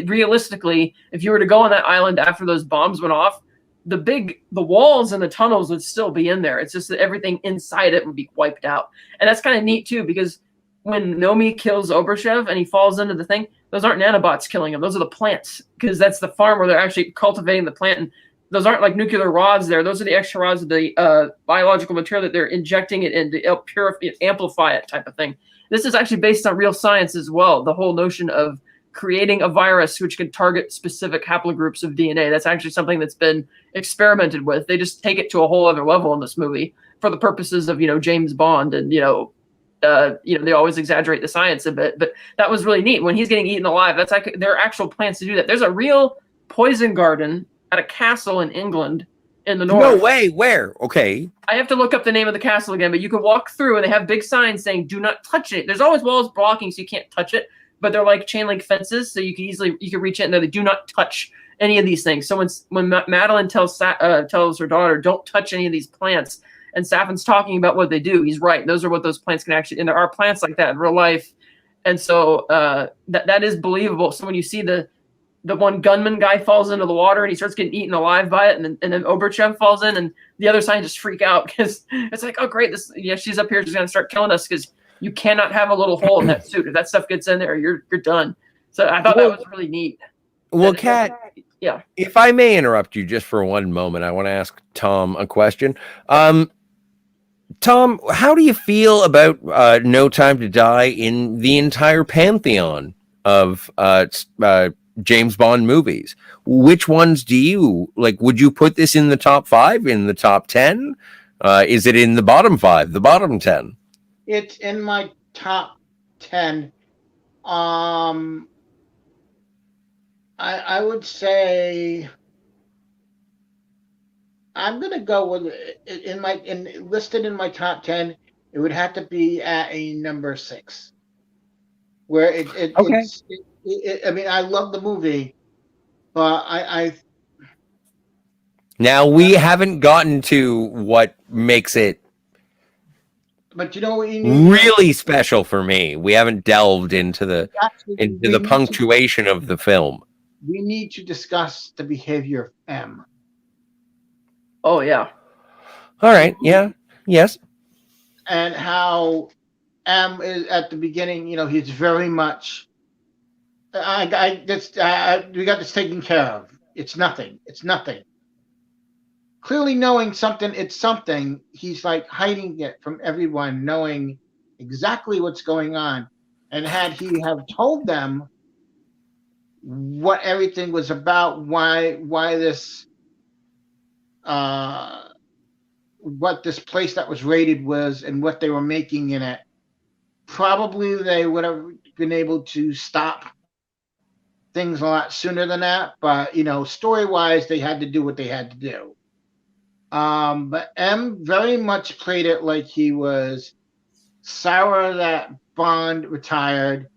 realistically, if you were to go on that island after those bombs went off, the walls and the tunnels would still be in there. It's just that everything inside it would be wiped out. And that's kind of neat, too, because when Nomi kills Oberchev and he falls into the thing, those aren't nanobots killing him. Those are the plants, because that's the farm where they're actually cultivating the plant. And those aren't like nuclear rods there. Those are the extra rods of the biological material that they're injecting it in to purify, amplify it type of thing. This is actually based on real science as well. The whole notion of creating a virus which can target specific haplogroups of DNA. That's actually something that's been experimented with. They just take it to a whole other level in this movie for the purposes of, James Bond, and, they always exaggerate the science a bit, but that was really neat. When he's getting eaten alive, that's like there are actual plants to do that. There's a real poison garden at a castle in England in the north. No way. Where? Okay. I have to look up the name of the castle again, but you can walk through and they have big signs saying, do not touch it. There's always walls blocking so you can't touch it, but they're like chain link fences, so you can reach it, and they do not touch any of these things. So when Madeline tells her daughter, don't touch any of these plants, and Safin's talking about what they do, he's right. Those are what those plants can actually, and there are plants like that in real life. And so that is believable. So when you see the one gunman guy falls into the water and he starts getting eaten alive by it, and then Oberchev falls in, and the other scientists freak out because it's like, oh great, she's up here, she's gonna start killing us, because you cannot have a little hole in that suit. If that stuff gets in there, you're done. So I thought that was really neat. Well, Kat, yeah. If I may interrupt you just for one moment, I want to ask Tom a question. Tom, how do you feel about No Time to Die in the entire pantheon of James Bond movies? Which ones do you like? Would you put this in the top 5, in the top 10? Is it in the bottom 5, the bottom 10? It's in my top 10. I would say I'm gonna go with listed in my top 10. It would have to be at a number 6, where Okay. I mean, I love the movie, but Now we haven't gotten to what makes it but you know what you need? really special for me. We haven't delved into the punctuation of the film. We need to discuss the behavior of M. Oh yeah. All right. Yeah. Yes. And how M is at the beginning, he's very much. We got this taken care of. It's nothing. It's nothing. Clearly knowing something, it's something. He's like hiding it from everyone, knowing exactly what's going on. And had he have told them what everything was about, why this, what this place that was raided was, and what they were making in it, probably they would have been able to stop things a lot sooner than that. But story-wise, they had to do what they had to do. But M very much played it like he was sour that Bond retired.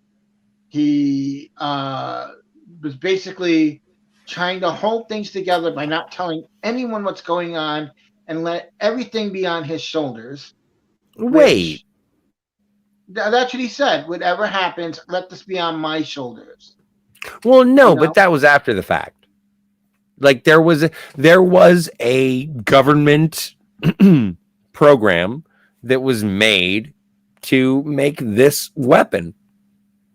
He was basically trying to hold things together by not telling anyone what's going on and let everything be on his shoulders. Wait. That's what he said. Whatever happens, let this be on my shoulders. Well, no, but that was after the fact. Like there was a government program that was made to make this weapon,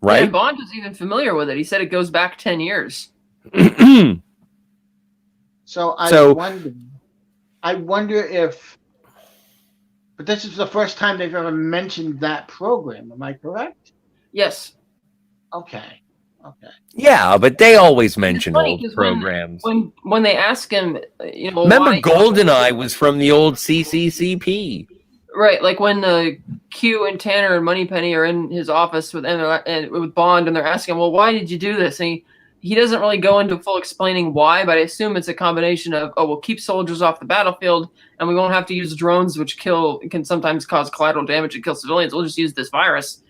right? Yeah, Bond was even familiar with it. He said it goes back 10 years. So I wonder if, but this is the first time they've ever mentioned that program. Am I correct? Yes. Okay. Yeah, but they always mention funny old 'cause programs. when they ask him, Remember, why, GoldenEye was from the old CCCP. right? Like when Q and Tanner and Moneypenny are in his office and with Bond, and they're asking, well, why did you do this? And he doesn't really go into full explaining why, but I assume it's a combination of, we'll keep soldiers off the battlefield, and we won't have to use drones, which can sometimes cause collateral damage and kill civilians. We'll just use this virus.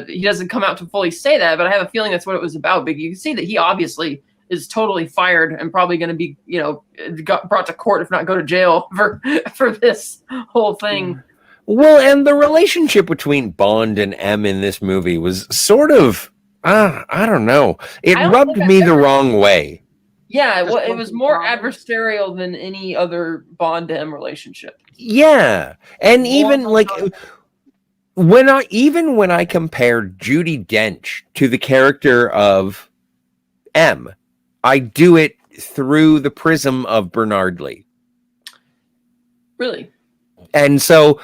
He doesn't come out to fully say that, but I have a feeling that's what it was about. But you can see that he obviously is totally fired and probably going to be, brought to court, if not go to jail for this whole thing. Well, and the relationship between Bond and M in this movie was sort of, I don't know. It rubbed me the wrong way. Yeah, it was more adversarial than any other Bond to M relationship. Yeah, and even like when I compared Judi Dench to the character of M, I do it through the prism of Bernard Lee. Really? And so,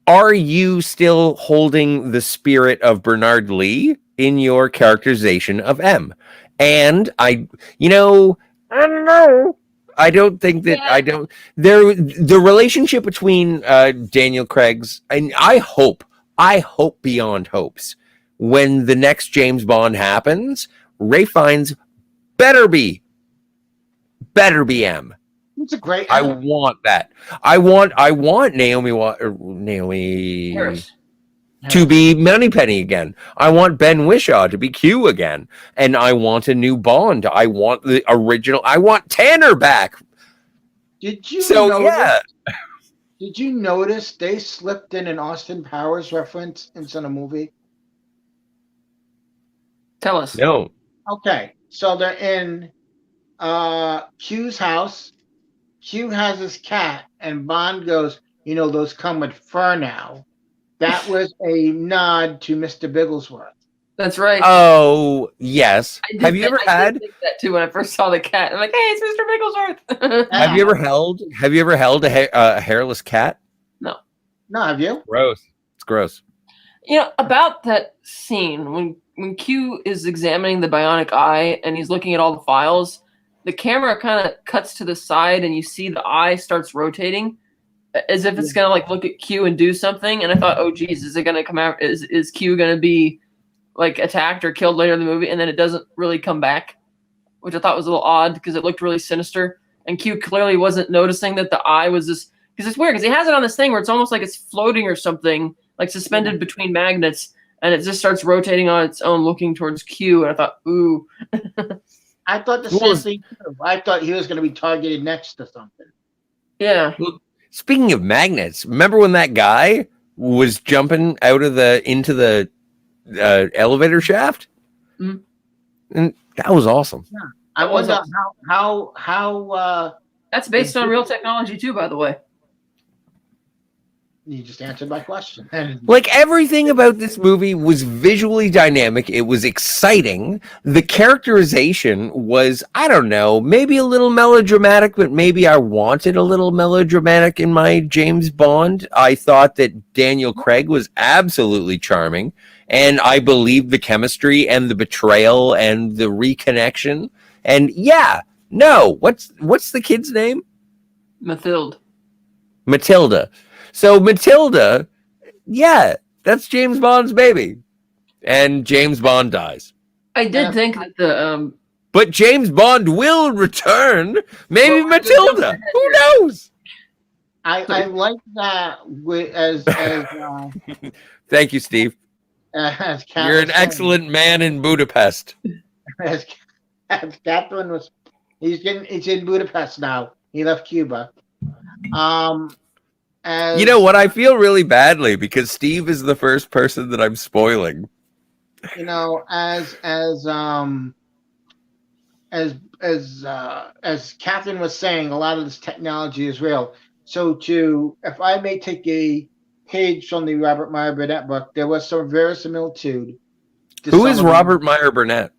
are you still holding the spirit of Bernard Lee in your characterization of M? And I don't know. I don't think that the relationship between Daniel Craig's, and I hope beyond hopes, when the next James Bond happens, Ralph Fiennes better be M. It's a great. I want that. I want Naomi Harris to be Moneypenny again. I want Ben Whishaw to be Q again, and I want a new Bond. I want the original. I want Tanner back. Did you notice they slipped in an Austin Powers reference into the movie? Tell us. No. Okay, so they're in Q's house. Q has his cat, and Bond goes, those come with fur now. That was a nod to Mr. Bigglesworth. That's right. Oh, yes. Have you ever had? I did think that too when I first saw the cat. I'm like, hey, it's Mr. Bigglesworth. Have you ever held a hairless cat? No. No, have you? Gross. It's gross. About that scene when Q is examining the bionic eye and he's looking at all the files, the camera kind of cuts to the side and you see the eye starts rotating as if it's going to look at Q and do something. And I thought, oh, geez, is it going to come out? Is Q going to be attacked or killed later in the movie? And then it doesn't really come back, which I thought was a little odd because it looked really sinister. And Q clearly wasn't noticing that the eye was this, because it's weird because he has it on this thing where it's almost like it's floating or something, like suspended between magnets. And it just starts rotating on its own, looking towards Q. And I thought, ooh. I thought the same thing. I thought he was going to be targeted next to something. Yeah. Well, speaking of magnets, remember when that guy was jumping into the elevator shaft? Mm-hmm. And that was awesome. Yeah. I wonder how that's based on real technology too, by the way. You just answered my question. Everything about this movie was visually dynamic. It was exciting. The characterization was, I don't know, maybe a little melodramatic, but maybe I wanted a little melodramatic in my James Bond. I thought that Daniel Craig was absolutely charming, and I believed the chemistry and the betrayal and the reconnection. And what's the kid's name? Mathilde. Matilda. So Matilda, that's James Bond's baby. And James Bond dies. I did think that but James Bond will return. Maybe Matilda. Who knows? I like that as Thank you, Steve. As You're an excellent man in Budapest. As Catherine was, he's in Budapest now. He left Cuba. You know what? I feel really badly because Steve is the first person that I'm spoiling. As Catherine was saying, a lot of this technology is real. So if I may take a page from the Robert Meyer Burnett book, there was some verisimilitude. Who is Robert Meyer Burnett?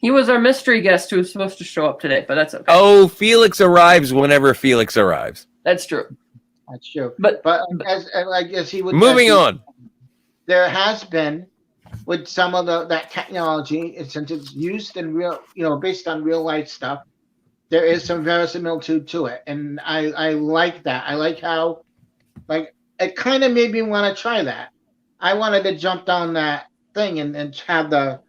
He was our mystery guest who was supposed to show up today, but that's okay. Oh, Felix arrives whenever Felix arrives. That's true. That's true. But as I guess he would. Moving on. There has been with some of that technology, and since it's used in real, based on real life stuff, there is some verisimilitude to it, and I like that. I like how, like, it kind of made me want to try that. I wanted to jump down that thing and have the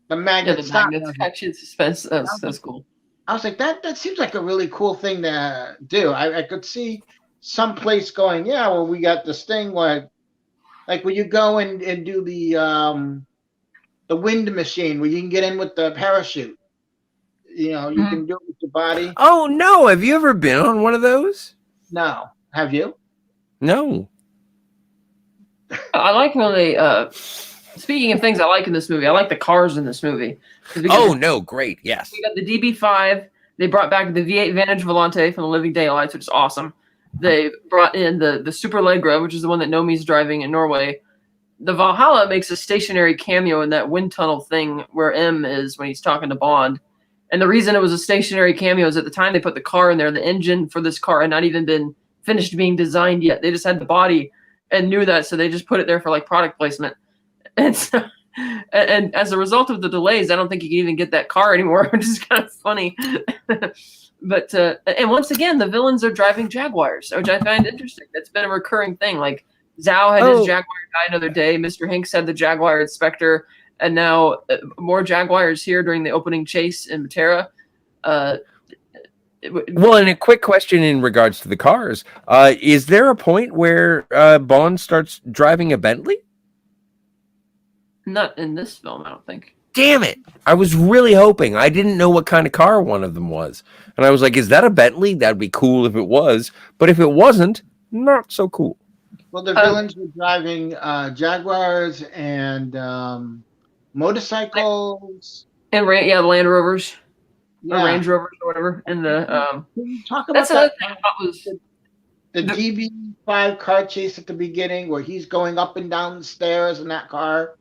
magnet the stop. magnets action suspense. That's cool. I was like, that seems like a really cool thing to do. I could see some place going, yeah, well, we got this thing like when you go and do the wind machine where you can get in with the parachute. You can do it with your body. Oh no! Have you ever been on one of those? No, have you? No. I like when they. Speaking of things I like in this movie, I like the cars in this movie. Oh no! Great, yes. We got the DB5. They brought back the V8 Vantage Volante from the Living Daylights, which is awesome. They brought in the Super Legra, which is the one that Nomi's driving in Norway. The Valhalla makes a stationary cameo in that wind tunnel thing where M is when he's talking to Bond. And the reason it was a stationary cameo is at the time they put the car in there, the engine for this car had not even been finished being designed yet. They just had the body and knew that, so they just put it there for like product placement. And so, and as a result of the delays, I don't think you can even get that car anymore, which is kind of funny. But and once again, the villains are driving Jaguars, which I find interesting. That's been a recurring thing. Like Zhao had his Jaguar die another day. Mr. Hinks had the Jaguar Inspector, and now more Jaguars here during the opening chase in Matera. Well, and a quick question in regards to the cars: is there a point where Bond starts driving a Bentley? Not in this film, I don't think. Damn it! I was really hoping. I didn't know what kind of car one of them was. And I was like, is that a Bentley? That'd be cool if it was. But if it wasn't, not so cool. Well, the villains were driving Jaguars and motorcycles. And the Land Rovers. Yeah. Or Range Rovers or whatever. And the Can you talk about that's that? another thing I thought was The DB5 car chase at the beginning where he's going up and down the stairs in that car.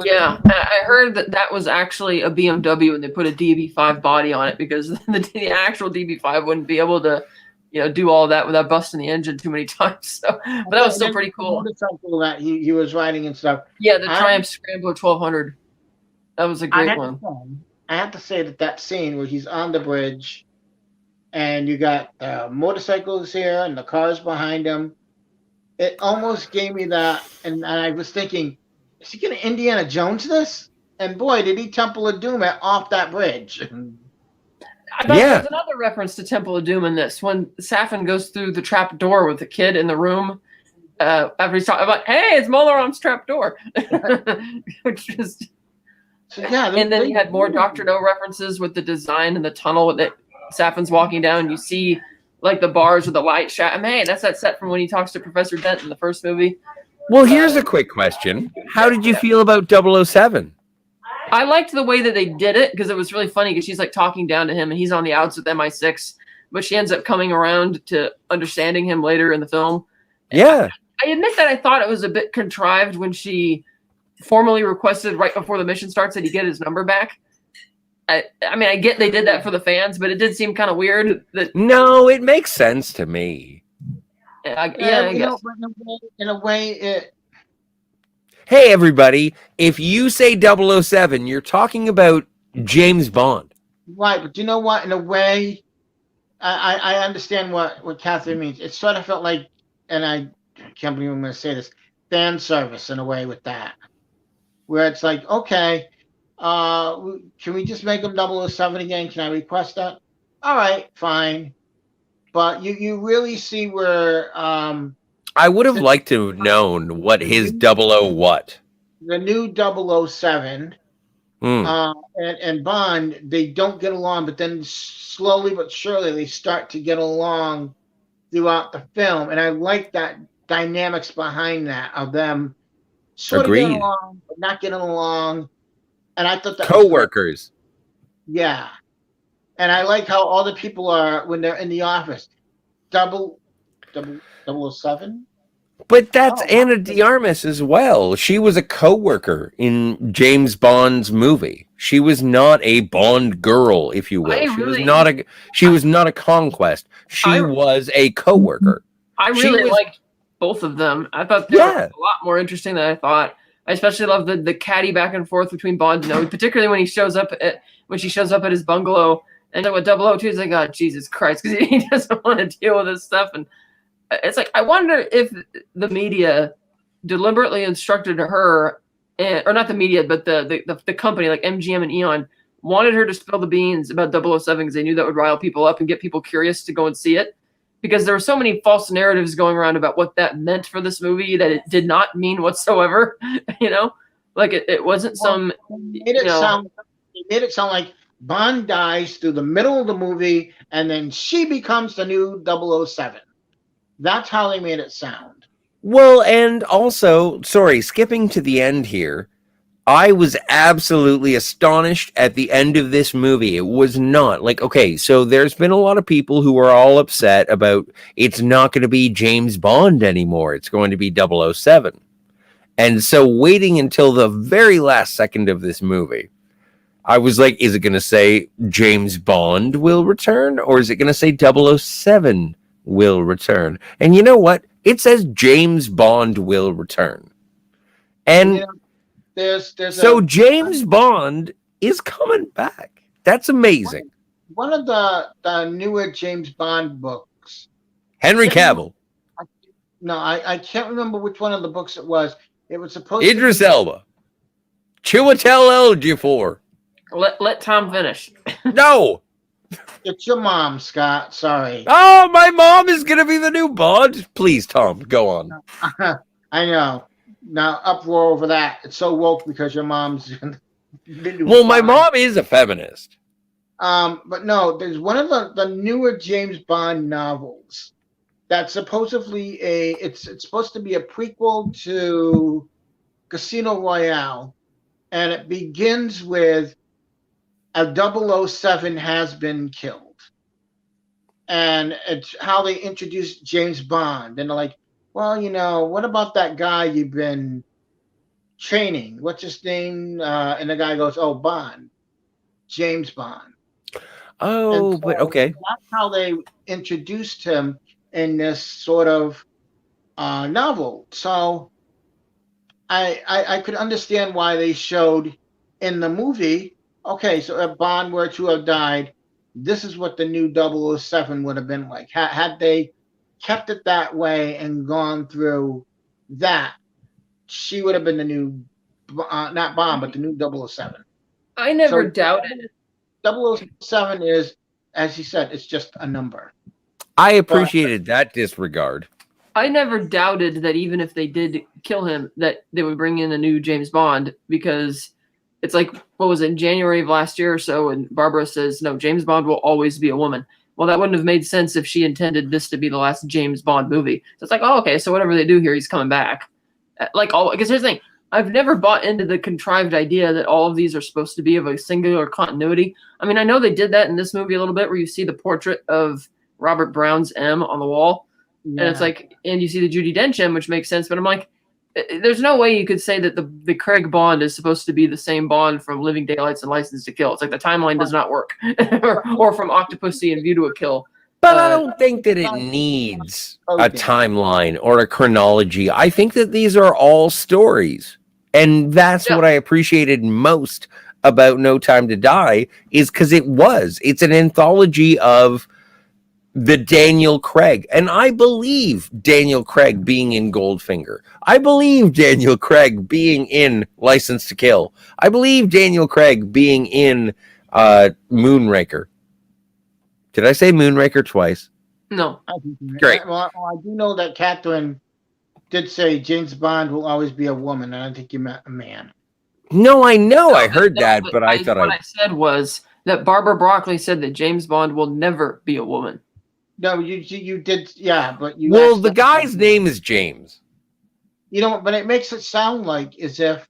Yeah, I heard that was actually a BMW and they put a DB5 body on it because the actual DB5 wouldn't be able to, do all that without busting the engine too many times. So, but that was still pretty cool. Motorcycle that he was riding and stuff. Yeah, the Triumph Scrambler 1200. That was a great one. I have to say that scene where he's on the bridge, and you got motorcycles here and the cars behind him. It almost gave me that, and I was thinking, is he going to Indiana Jones this? And boy, did he Temple of Doom it off that bridge. I thought there was another reference to Temple of Doom in this. When Safin goes through the trap door with the kid in the room, after he's talking about, hey, it's Molaron's trap door. Which is... So, yeah, and then you had more Dr. No references with the design and the tunnel that Safin's walking down. You see like the bars with the light shot. I mean, hey, that's that set from when he talks to Professor Dent in the first movie. Well, here's a quick question. How did you feel about 007? I liked the way that they did it because it was really funny because she's like talking down to him and he's on the outs with MI6, but she ends up coming around to understanding him later in the film. Yeah. I admit that I thought it was a bit contrived when she formally requested right before the mission starts that he get his number back. I mean, I get they did that for the fans, but it did seem kind of weird. No, it makes sense to me. I guess. In a way, it... Hey, everybody, if you say 007, you're talking about James Bond. Right, but you know what? In a way, I understand what Catherine means. It sort of felt like, and I can't believe I'm going to say this, fan service in a way with that. Where it's like, okay, can we just make him 007 again? Can I request that? All right, fine. But you really see where... I would have liked to have known what his 00 what. The new 007 and Bond, they don't get along, but then slowly but surely they start to get along throughout the film. And I like that dynamics behind that of them sort of getting along, but not getting along. And I thought that co-workers. Yeah. And I like how all the people are when they're in the office. 007? But that's Anna de Armas as well. She was a co-worker in James Bond's movie. She was not a Bond girl, if you will. She was not a conquest. She was a co-worker. I really liked both of them. I thought they were a lot more interesting than I thought. I especially love the catty back and forth between Bond and Odo, particularly when she shows up at his bungalow. And then with 002, he's like, oh, Jesus Christ, because he doesn't want to deal with this stuff. And it's like, I wonder if the media deliberately instructed her, or not the media, but the company, like MGM and Eon, wanted her to spill the beans about 007 because they knew that would rile people up and get people curious to go and see it. Because there were so many false narratives going around about what that meant for this movie that it did not mean whatsoever. Like it wasn't some. It made it sound like Bond dies through the middle of the movie, and then she becomes the new 007. That's how they made it sound. Well, and also, sorry, skipping to the end here, I was absolutely astonished at the end of this movie. It was not like, okay, so there's been a lot of people who are all upset about it's not going to be James Bond anymore. It's going to be 007. And so waiting until the very last second of this movie, I was like, is it going to say James Bond will return? Or is it going to say 007 will return? And you know what? It says James Bond will return. And there's James Bond is coming back. That's amazing. One of the newer James Bond books. Henry Cavill. I can't remember which one of the books it was. It was supposed Idris to be Elba. Chiwetel Ejiofor. Let Tom finish. No. It's your mom, Scott. Sorry. Oh, my mom is going to be the new Bond. Please, Tom, go on. I know. Now, uproar over that. It's so woke because your mom's. Well, my mom is a feminist. But no, there's one of the newer James Bond novels that's supposedly it's supposed to be a prequel to Casino Royale, and it begins with a 007 has been killed. And it's how they introduced James Bond. And they're like, well, what about that guy you've been training? What's his name? And the guy goes, oh, Bond. James Bond. Oh, so but okay. That's how they introduced him in this sort of novel. So I could understand why they showed in the movie, okay, so if Bond were to have died, this is what the new 007 would have been like. Had they kept it that way and gone through that, she would have been the new, not Bond, but the new 007. I never doubted it. 007 is, as he said, it's just a number. I appreciated that disregard. I never doubted that even if they did kill him, that they would bring in a new James Bond, because it's like, what was it, in January of last year or so, and Barbara says, no, James Bond will always be a woman. Well, that wouldn't have made sense if she intended this to be the last James Bond movie. So it's like, oh, okay, so whatever they do here, he's coming back. Because here's the thing, I've never bought into the contrived idea that all of these are supposed to be of a singular continuity. I mean, I know they did that in this movie a little bit, where you see the portrait of Robert Brown's M on the wall. Yeah. And it's like, and you see the Judi Dench M, which makes sense. But I'm like, there's no way you could say that the Craig Bond is supposed to be the same Bond from Living Daylights and License to Kill. It's like the timeline does not work. or from Octopussy and View to a Kill. But I don't think that it needs a timeline or a chronology. I think that these are all stories. And that's what I appreciated most about No Time to Die, is because it's an anthology of the Daniel Craig. And I believe Daniel Craig being in Goldfinger. I believe Daniel Craig being in License to Kill. I believe Daniel Craig being in Moonraker. Did I say Moonraker twice? No. Great. Well, I do know that Catherine did say James Bond will always be a woman, and I think you meant a man. No, I know. I heard that, but I thought what I said was that Barbara Broccoli said that James Bond will never be a woman. No, you did, yeah, but you. Well, the guy's name is James. But it makes it sound like as if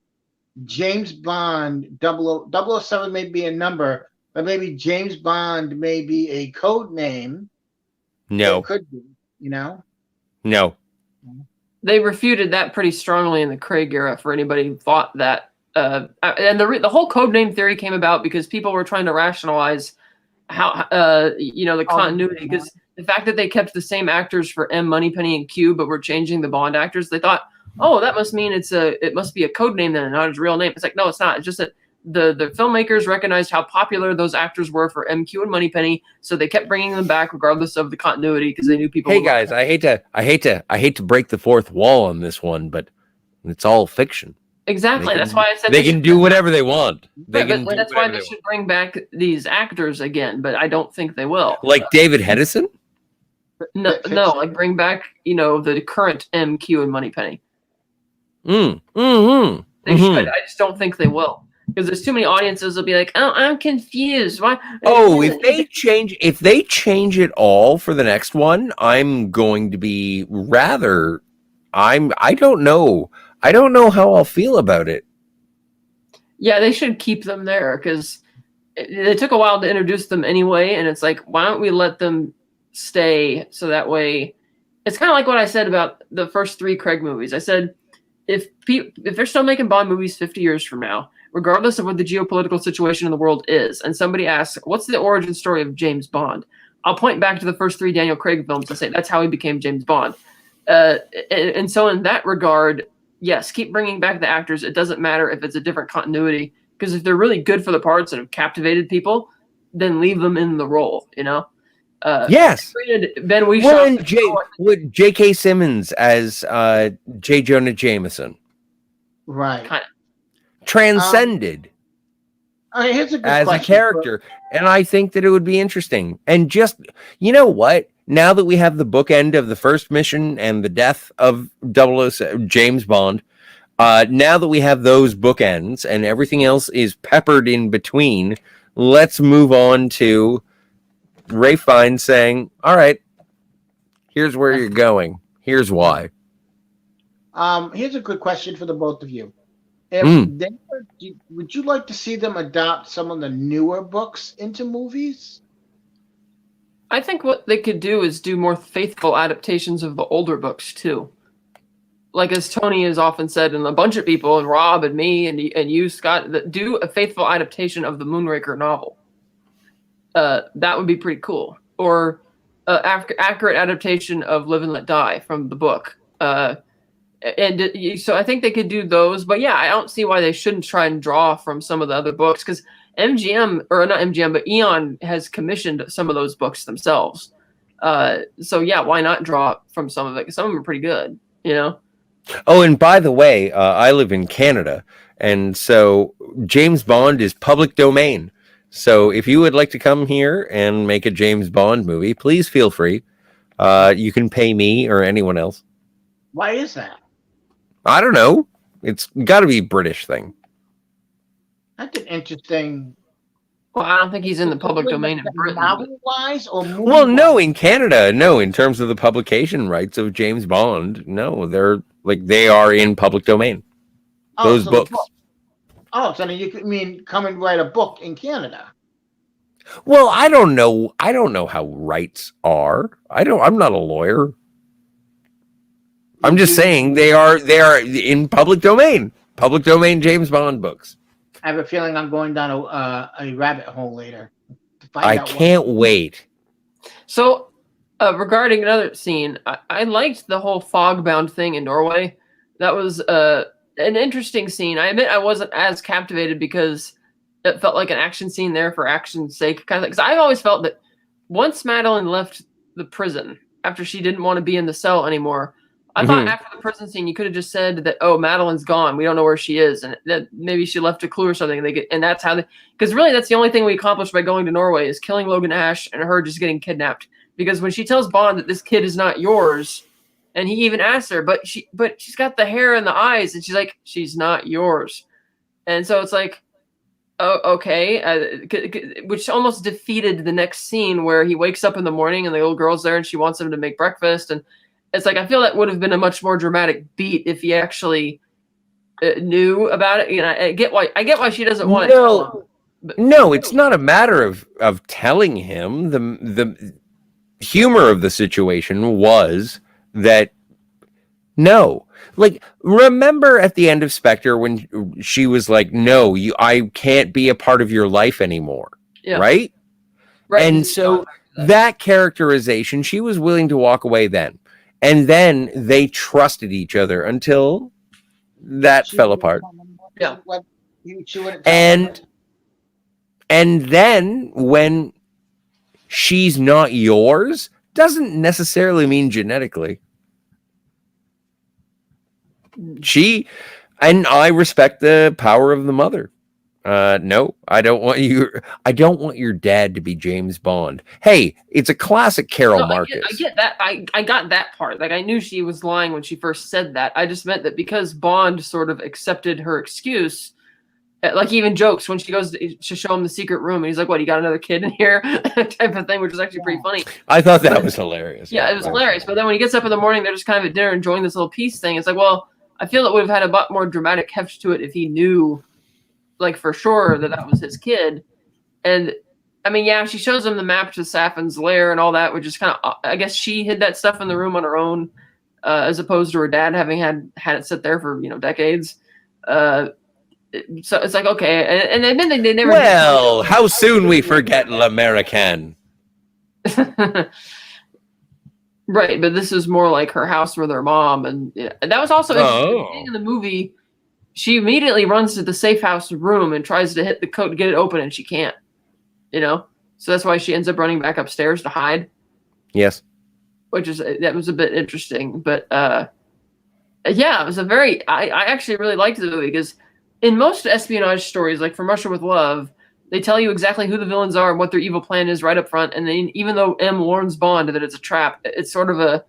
James Bond 007 may be a number, but maybe James Bond may be a code name. No, it could be. No. They refuted that pretty strongly in the Craig era. For anybody who thought that, and the whole code name theory came about because people were trying to rationalize how the continuity, because the fact that they kept the same actors for M, Moneypenny, and Q, but were changing the Bond actors, they thought, oh, that must mean it must be a code name then, and not his real name. It's like, no, it's not. It's just that the filmmakers recognized how popular those actors were for MQ and Moneypenny, so they kept bringing them back regardless of the continuity because they knew people. Hey guys, I hate to break the fourth wall on this one, but it's all fiction. Exactly. That's why I said they can do whatever they want. That's why they should bring back these actors again, but I don't think they will. Like David Hedison? No, like bring back, the current MQ and Moneypenny. They should. I just don't think they will. Because there's too many audiences will be like, oh, I'm confused. Why? Oh, if they change it all for the next one, I'm going to be I don't know. I don't know how I'll feel about it. Yeah, they should keep them there because it took a while to introduce them anyway, and it's like, why don't we let them stay so that way? It's kind of like what I said about the first 3 Craig movies. I said, if they're still making Bond movies 50 years from now, regardless of what the geopolitical situation in the world is, and somebody asks, what's the origin story of James Bond? I'll point back to the first 3 Daniel Craig films and say that's how he became James Bond. And so in that regard, yes, keep bringing back the actors. It doesn't matter if it's a different continuity, because if they're really good for the parts and have captivated people, then leave them in the role, Yes. Ben Whishaw. With J.K. Simmons as J. Jonah Jameson. Right. Kind of. Transcended Here's a good as a question character. And I think that it would be interesting. And just, you know what? Now that we have the bookend of the first mission and the death of 007, James Bond, now that we have those bookends and everything else is peppered in between, let's move on to Ralph Fiennes saying, all right, here's where you're going. Here's why. Here's a good question for the both of you. Would you like to see them adopt some of the newer books into movies? I think what they could do is do more faithful adaptations of the older books too. Like as Tony has often said, and a bunch of people, and Rob and me and you, Scott, that do a faithful adaptation of the Moonraker novel. That would be pretty cool. Or accurate adaptation of Live and Let Die from the book. So I think they could do those, but yeah, I don't see why they shouldn't try and draw from some of the other books, because MGM, or not MGM, but Eon has commissioned some of those books themselves. So yeah, why not draw from some of it? 'Cause some of them are pretty good, Oh, and by the way, I live in Canada, and so James Bond is public domain. So if you would like to come here and make a James Bond movie, please feel free. You can pay me or anyone else. Why is that? I don't know. It's got to be a British thing. That's an interesting. Well, I don't think he's in the public domain in Britain. Novel-wise or movie-wise? Well, no, in Canada, no. In terms of the publication rights of James Bond, no, they are in public domain. Those books. So then you mean come and write a book in Canada? Well, I don't know. I don't know how rights are. I'm not a lawyer. I'm just saying they are in public domain. Public domain James Bond books. I have a feeling I'm going down a rabbit hole later. I can't wait. So, regarding another scene, I liked the whole fog-bound thing in Norway. That was an interesting scene. I admit I wasn't as captivated because it felt like an action scene there for action's sake. Kind of, because I've always felt that once Madeline left the prison after she didn't want to be in the cell anymore, I thought after the prison scene, you could have just said that, oh, Madeline's gone. We don't know where she is. And that maybe she left a clue or something. And that's how because really that's the only thing we accomplished by going to Norway is killing Logan Ash and her just getting kidnapped. Because when she tells Bond that this kid is not yours, and he even asks her, but she's got the hair and the eyes, and she's like, she's not yours. And so it's like, oh, okay. Which almost defeated the next scene where he wakes up in the morning and the old girl's there and she wants him to make breakfast. And it's like, I feel that would have been a much more dramatic beat if he actually knew about it. I get why she doesn't want to tell him. No, it's not a matter of telling him. The humor of the situation was that remember at the end of Spectre when she was like, no, I can't be a part of your life anymore. Yeah. Right. And so that characterization, she was willing to walk away then. And then they trusted each other until that fell apart. Yeah. What she wouldn't tell him. And then when she's not yours, doesn't necessarily mean genetically. And I respect the power of the mother. No, I don't want your dad to be James Bond. Hey, it's a classic Carol Marcus. I get that. I got that part. Like, I knew she was lying when she first said that. I just meant that because Bond sort of accepted her excuse, like, he even jokes when she goes to show him the secret room, and he's like, "What? You got another kid in here?" type of thing, which is actually pretty funny. I thought that was hilarious. Yeah, it was hilarious. But then when he gets up in the morning, they're just kind of at dinner enjoying this little peace thing. It's like, well, I feel it would have had a lot more dramatic heft to it if he knew, like, for sure that was his kid. And I mean, yeah, she shows him the map to Safin's lair and all that, which is kind of, I guess she hid that stuff in the room on her own, as opposed to her dad having had it sit there for decades. So it's like, okay, and then they never. Well, how soon we forget l'Americaine. Right, but this is more like her house with her mom, and that was also interesting. In the movie. She immediately runs to the safe house room and tries to hit the code to get it open, and she can't. So that's why she ends up running back upstairs to hide. Yes, that was a bit interesting, but yeah, it was I actually really liked the movie because in most espionage stories, like from Russia with Love, they tell you exactly who the villains are and what their evil plan is right up front, and then even though M warns Bond that it's a trap, it's sort of a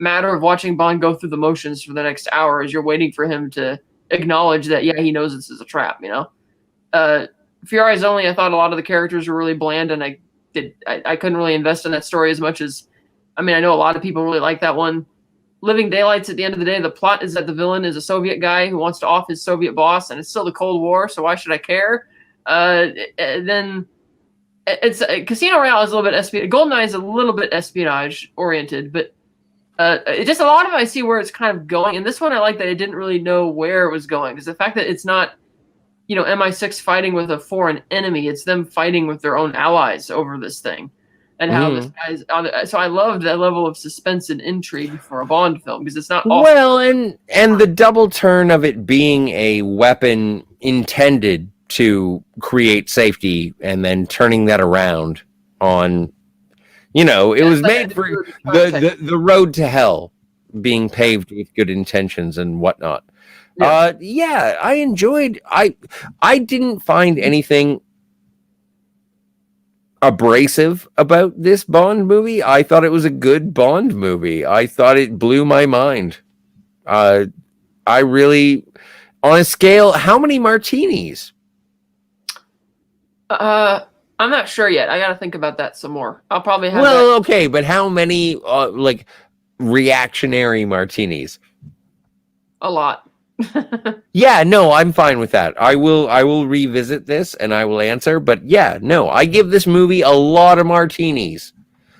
matter of watching Bond go through the motions for the next hour as you're waiting for him to acknowledge that, yeah, he knows this is a trap. For Your Eyes Only, I thought a lot of the characters were really bland, and I couldn't really invest in that story as much as, I know a lot of people really like that one. Living Daylights, at the end of the day, the plot is that the villain is a Soviet guy who wants to off his Soviet boss, and it's still the Cold War, so why should I care? Then it's Casino Royale is a little bit espionage. GoldenEye is a little bit espionage oriented, but just a lot of it I see where it's kind of going. And this one I like that it didn't really know where it was going, because the fact that it's not, MI6 fighting with a foreign enemy, it's them fighting with their own allies over this thing. And how this guy's so I loved that level of suspense and intrigue for a Bond film, because it's not all and the double turn of it being a weapon intended to create safety and then turning that around on, it was made for the road to hell being paved with good intentions and whatnot. Yeah, I enjoyed. I didn't find anything abrasive about this Bond movie. I thought it was a good Bond movie. I thought it blew my mind. I really, on a scale, how many martinis? I'm not sure yet. I got to think about that some more. I'll probably have. Okay, but how many reactionary martinis? A lot. Yeah, no, I'm fine with that. I will revisit this and I will answer. But yeah, no, I give this movie a lot of martinis.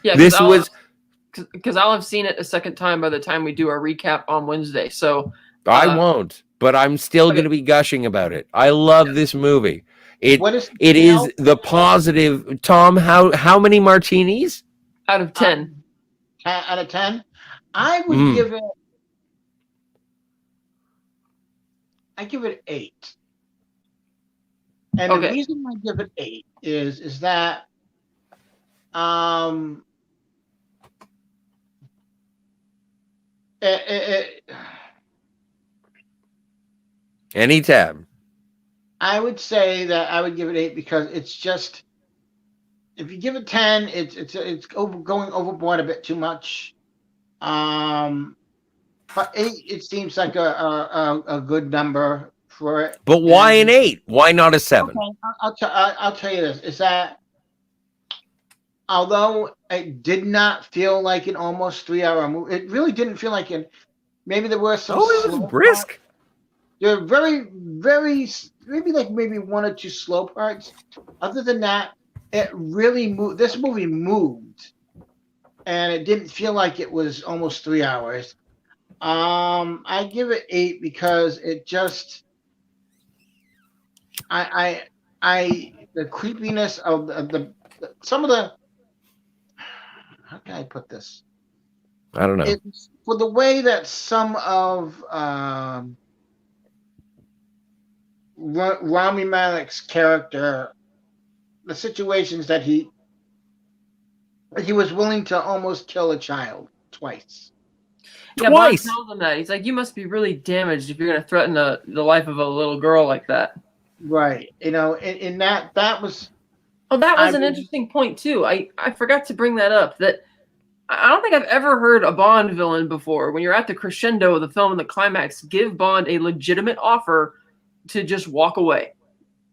Yeah, because I'll have seen it a second time by the time we do our recap on Wednesday. So I won't, but I'm still going to be gushing about it. I love this movie. It is the positive. Tom, how many martinis? Out of 10. Out of 10, I would give it. I give it 8. And the reason I give it 8 is that anytime. I would say that I would give it 8 because it's just, if you give it 10, it's going overboard a bit too much. But 8, it seems like a good number for it. But why an 8? Why not a 7? Okay, I'll tell you this: is that although it did not feel like an almost 3-hour movie, it really didn't feel like it. Maybe there were some. Oh, it was brisk. There were very, very, maybe 1 or 2 slow parts. Other than that, it really moved. This movie moved, and it didn't feel like it was almost 3 hours. I give it 8 because it just, the creepiness of the some of the, how can I put this? I don't know. It's for the way that some of Rami Malek's character, the situations that he was willing to almost kill a child twice. Yeah, Bond Twice. tells him that. He's like, you must be really damaged if you're going to threaten the life of a little girl like that. Right. And that was. Oh, that was I an mean, interesting point, too. I forgot to bring that up. That I don't think I've ever heard a Bond villain before, when you're at the crescendo of the film and the climax, give Bond a legitimate offer to just walk away.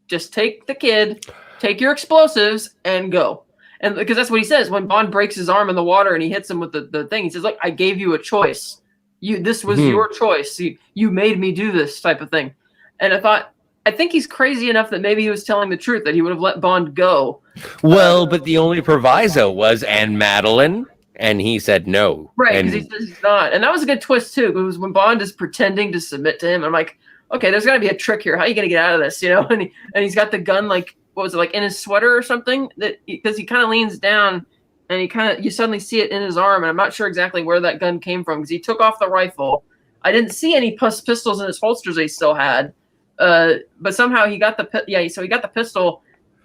Just take the kid, take your explosives, and go. And because that's what he says when Bond breaks his arm in the water and he hits him with the thing. He says, "Look, I gave you a choice. This was your choice. You made me do this," type of thing. And I think he's crazy enough that maybe he was telling the truth, that he would have let Bond go. Well, but the only proviso was and Madeline, and he said no. Right, And because he says he's not. And that was a good twist, too. It was when Bond is pretending to submit to him. I'm like, okay, there's got to be a trick here. How are you going to get out of this? And he's got the gun, like, what was it, like in his sweater or something? Because he kind of leans down and you suddenly see it in his arm. And I'm not sure exactly where that gun came from because he took off the rifle. I didn't see any pistols in his holsters that he still had. But somehow he got so he got the pistol.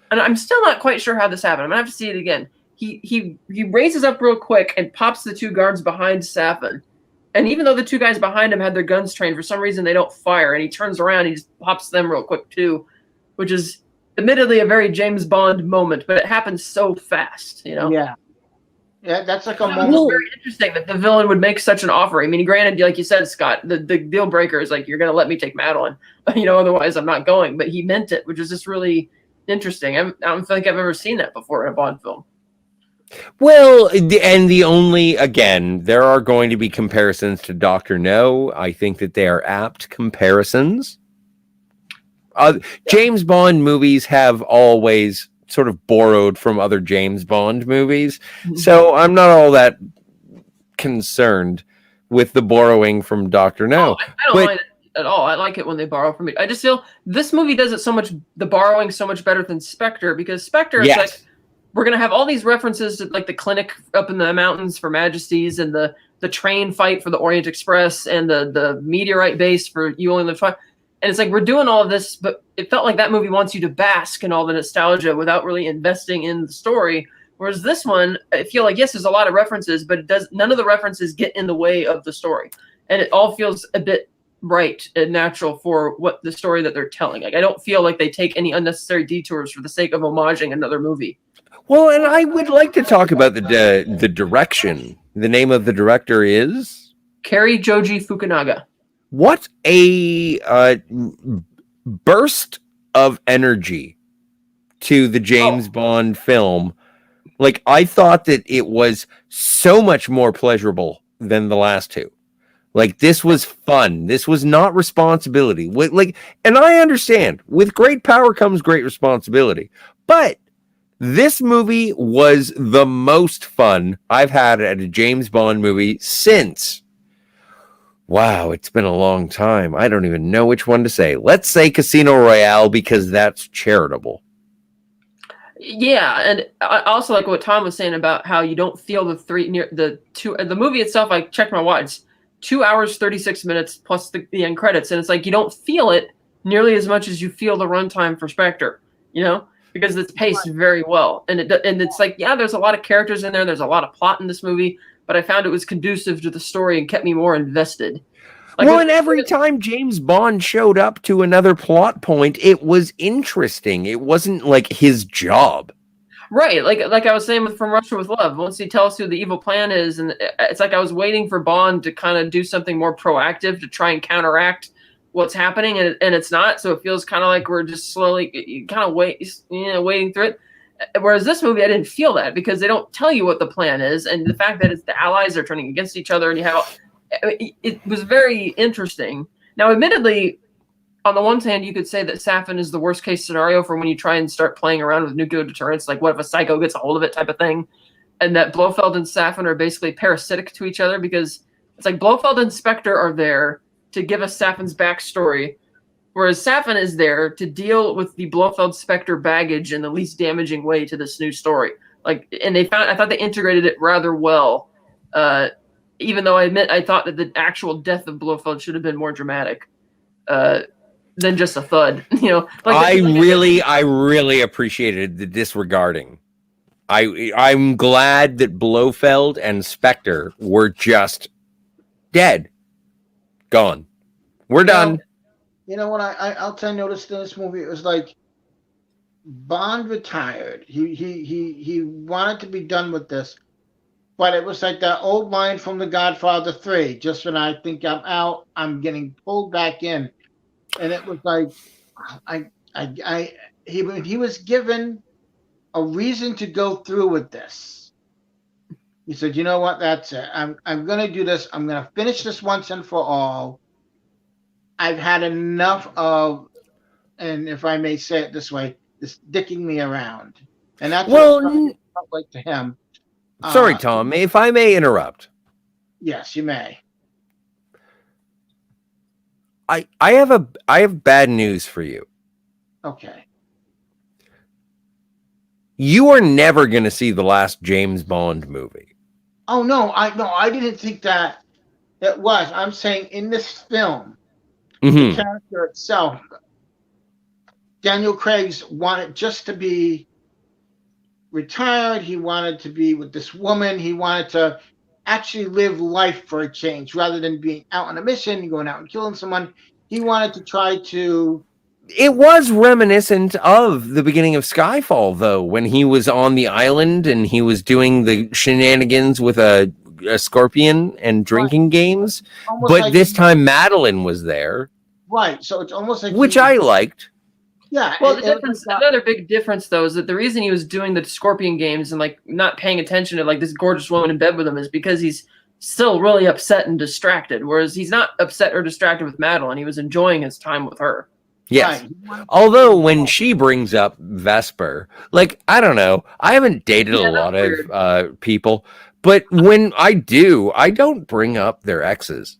And I'm still not quite sure how this happened. I'm going to have to see it again. He raises up real quick and pops the two guards behind Safin. And even though the two guys behind him had their guns trained, for some reason they don't fire. And he turns around and he just pops them real quick too, which is admittedly a very James Bond moment, but it happens so fast, Yeah. Yeah, that's like a It moment. was very interesting that the villain would make such an offer. I mean, granted, like you said, Scott, the deal breaker is like, you're going to let me take Madeline, otherwise I'm not going. But he meant it, which is just really interesting. I don't think I've ever seen that before in a Bond film. Well, and there are going to be comparisons to Dr. No. I think that they are apt comparisons. James Bond movies have always sort of borrowed from other James Bond movies. So I'm not all that concerned with the borrowing from Dr. No. I don't mind it at all. I like it when they borrow from me. I just feel this movie does it the borrowing so much better than Spectre, because Spectre is like, we're going to have all these references to like the clinic up in the mountains for Majesties and the train fight for the Orient Express and the meteorite base for You Only Live Twice. And it's like, we're doing all of this, but it felt like that movie wants you to bask in all the nostalgia without really investing in the story. Whereas this one, I feel like, yes, there's a lot of references, but none of the references get in the way of the story. And it all feels a bit right and natural for what the story that they're telling. Like, I don't feel like they take any unnecessary detours for the sake of homaging another movie. Well, and I would like to talk about the direction. The name of the director is Cary Joji Fukunaga. What a burst of energy to the James Bond film. Like, I thought that it was so much more pleasurable than the last two. Like, this was fun. This was not responsibility. And I understand, with great power comes great responsibility. But this movie was the most fun I've had at a James Bond movie since. Wow, it's been a long time. I don't even know which one to say. Let's say Casino Royale, because that's charitable. Yeah, and I also like what Tom was saying about how you don't feel the movie itself. I checked my watch, 2 hours 36 minutes plus the end credits, and it's like you don't feel it nearly as much as you feel the runtime for Spectre, because it's paced very well, and it's like, yeah, there's a lot of characters in there, there's a lot of plot in this movie, but I found it was conducive to the story and kept me more invested. And every time James Bond showed up to another plot point, it was interesting. It wasn't like his job. Right, like I was saying with From Russia with Love, once he tells who the evil plan is, and it's like I was waiting for Bond to kind of do something more proactive to try and counteract what's happening, and it's not, so it feels kind of like we're just slowly kind of waiting through it. Whereas this movie, I didn't feel that, because they don't tell you what the plan is, and the fact that it's the Allies are turning against each other, and it was very interesting. Now, admittedly, on the one hand, you could say that Safin is the worst case scenario for when you try and start playing around with nuclear deterrence, like what if a psycho gets a hold of it type of thing, and that Blofeld and Safin are basically parasitic to each other, because it's like Blofeld and Spectre are there to give us Safin's backstory, whereas Safin is there to deal with the Blofeld Spectre baggage in the least damaging way to this new story. I thought they integrated it rather well, even though I admit I thought that the actual death of Blofeld should have been more dramatic. than just a thud. I really appreciated the disregarding. I'm glad that Blofeld and Spectre were just dead, gone. We're done. You know what I'll tell you, noticed in this movie, it was like Bond retired. He wanted to be done with this, but it was like that old line from The Godfather 3. Just when I think I'm out, I'm getting pulled back in, and it was like he was given a reason to go through with this. He said, "You know what? That's it. I'm going to do this. I'm going to finish this once and for all. I've had enough of, and if I may say it this way, this dicking me around." And that's what it felt like to him. Sorry, Tom, if I may interrupt. Yes, you may. I have bad news for you. Okay. You are never going to see the last James Bond movie. Oh no, I didn't think that it was. I'm saying in this film, the character itself, Daniel Craig's wanted just to be retired. He wanted to be with this woman. He wanted to actually live life for a change rather than being out on a mission, going out and killing someone. He wanted to try to. It was reminiscent of the beginning of Skyfall, though, when he was on the island and he was doing the shenanigans with a scorpion and drinking games. But like this time, Madeline was there. Right. So it's almost like. Which I liked. Yeah. Well, another big difference, though, is that the reason he was doing the scorpion games and like not paying attention to like this gorgeous woman in bed with him is because he's still really upset and distracted. Whereas he's not upset or distracted with Madeline. He was enjoying his time with her. Yes. Right. Although when she brings up Vesper, like, I don't know, I haven't dated a lot of people, but when I do, I don't bring up their exes.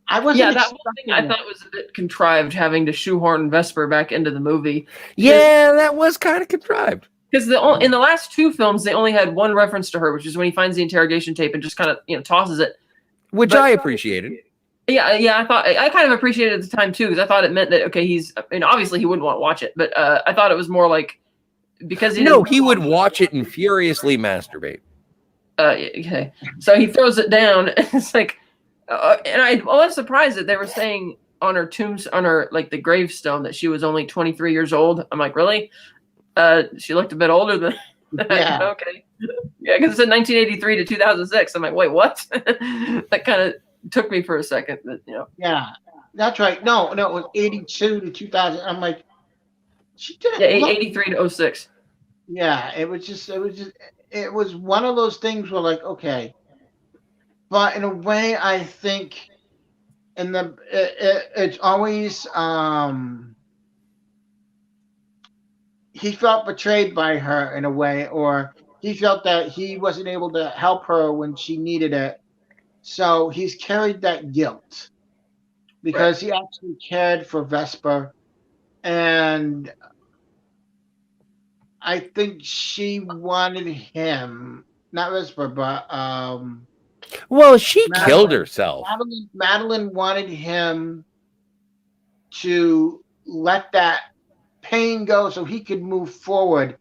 I wasn't. That one thing I thought was a bit contrived, having to shoehorn Vesper back into the movie. Yeah, that was kind of contrived. Because in the last two films, they only had one reference to her, which is when he finds the interrogation tape and just kind of tosses it, which I appreciated. Yeah, I kind of appreciated it at the time too, because I thought it meant that obviously he wouldn't want to watch it, but I thought it was more like because he would watch it and furiously masturbate. Okay, so he throws it down, and it's like. And I was surprised that they were saying on her like the gravestone that she was only 23 years old. I'm like, really? She looked a bit older than that. Okay. Yeah, because it said 1983 to 2006. I'm like, wait, what? That kind of took me for a second. But, Yeah, that's right. No, it was 82 to 2000. I'm like, she didn't. Yeah, 83 to 06. Yeah, it was one of those things where like, okay. But in a way, I think it's always he felt betrayed by her in a way, or he felt that he wasn't able to help her when she needed it. So he's carried that guilt because he actually cared for Vesper, and I think she wanted him, not Vesper, but well, she killed herself. Madeline wanted him to let that pain go so he could move forward.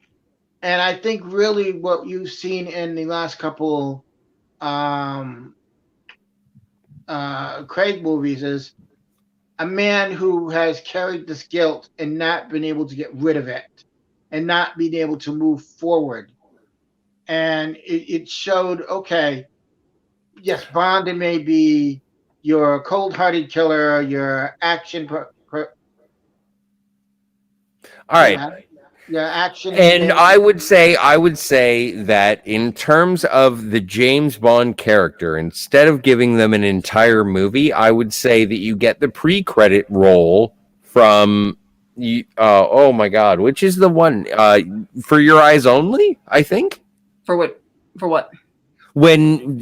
And I think really what you've seen in the last couple Craig movies is a man who has carried this guilt and not been able to get rid of it and not being able to move forward. And it showed, okay, yes, Bond may be your cold-hearted killer, your action. All right. Your action. And I would say that in terms of the James Bond character, instead of giving them an entire movie, I would say that you get the pre-credit roll from. Oh my God, which is the one? For Your Eyes Only, I think. For what? For what? When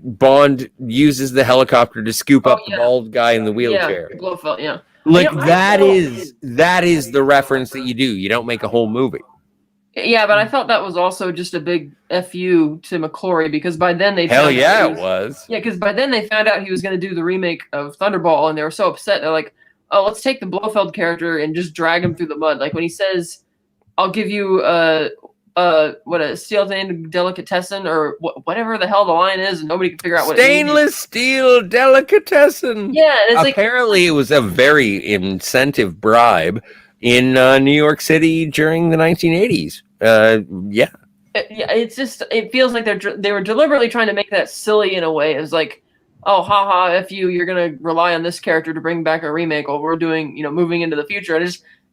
Bond uses the helicopter to scoop up the bald guy in the wheelchair. Yeah. Like that is the reference that you do. You don't make a whole movie. Yeah, but I felt that was also just a big FU to McClory because by then they it was. Yeah, because by then they found out he was going to do the remake of Thunderball, and they were so upset. They're like, oh, let's take the Blofeld character and just drag him through the mud. Like when he says, "I'll give you what a steel delicatessen," or whatever the hell the line is, and nobody can figure out what stainless steel delicatessen. Yeah, and it's apparently it was a very incentive bribe in New York City during the 1980s. Yeah. It's just, it feels like they were deliberately trying to make that silly in a way. It's like, oh, haha, if you're gonna rely on this character to bring back a remake, while we're doing, moving into the future.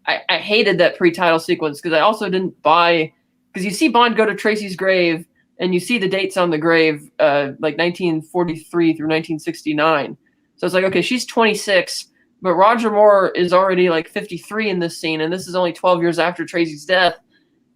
I hated that pre-title sequence because I also didn't buy, because you see Bond go to Tracy's grave and you see the dates on the grave, like 1943 through 1969. So it's like, okay, she's 26, but Roger Moore is already like 53 in this scene, and this is only 12 years after Tracy's death.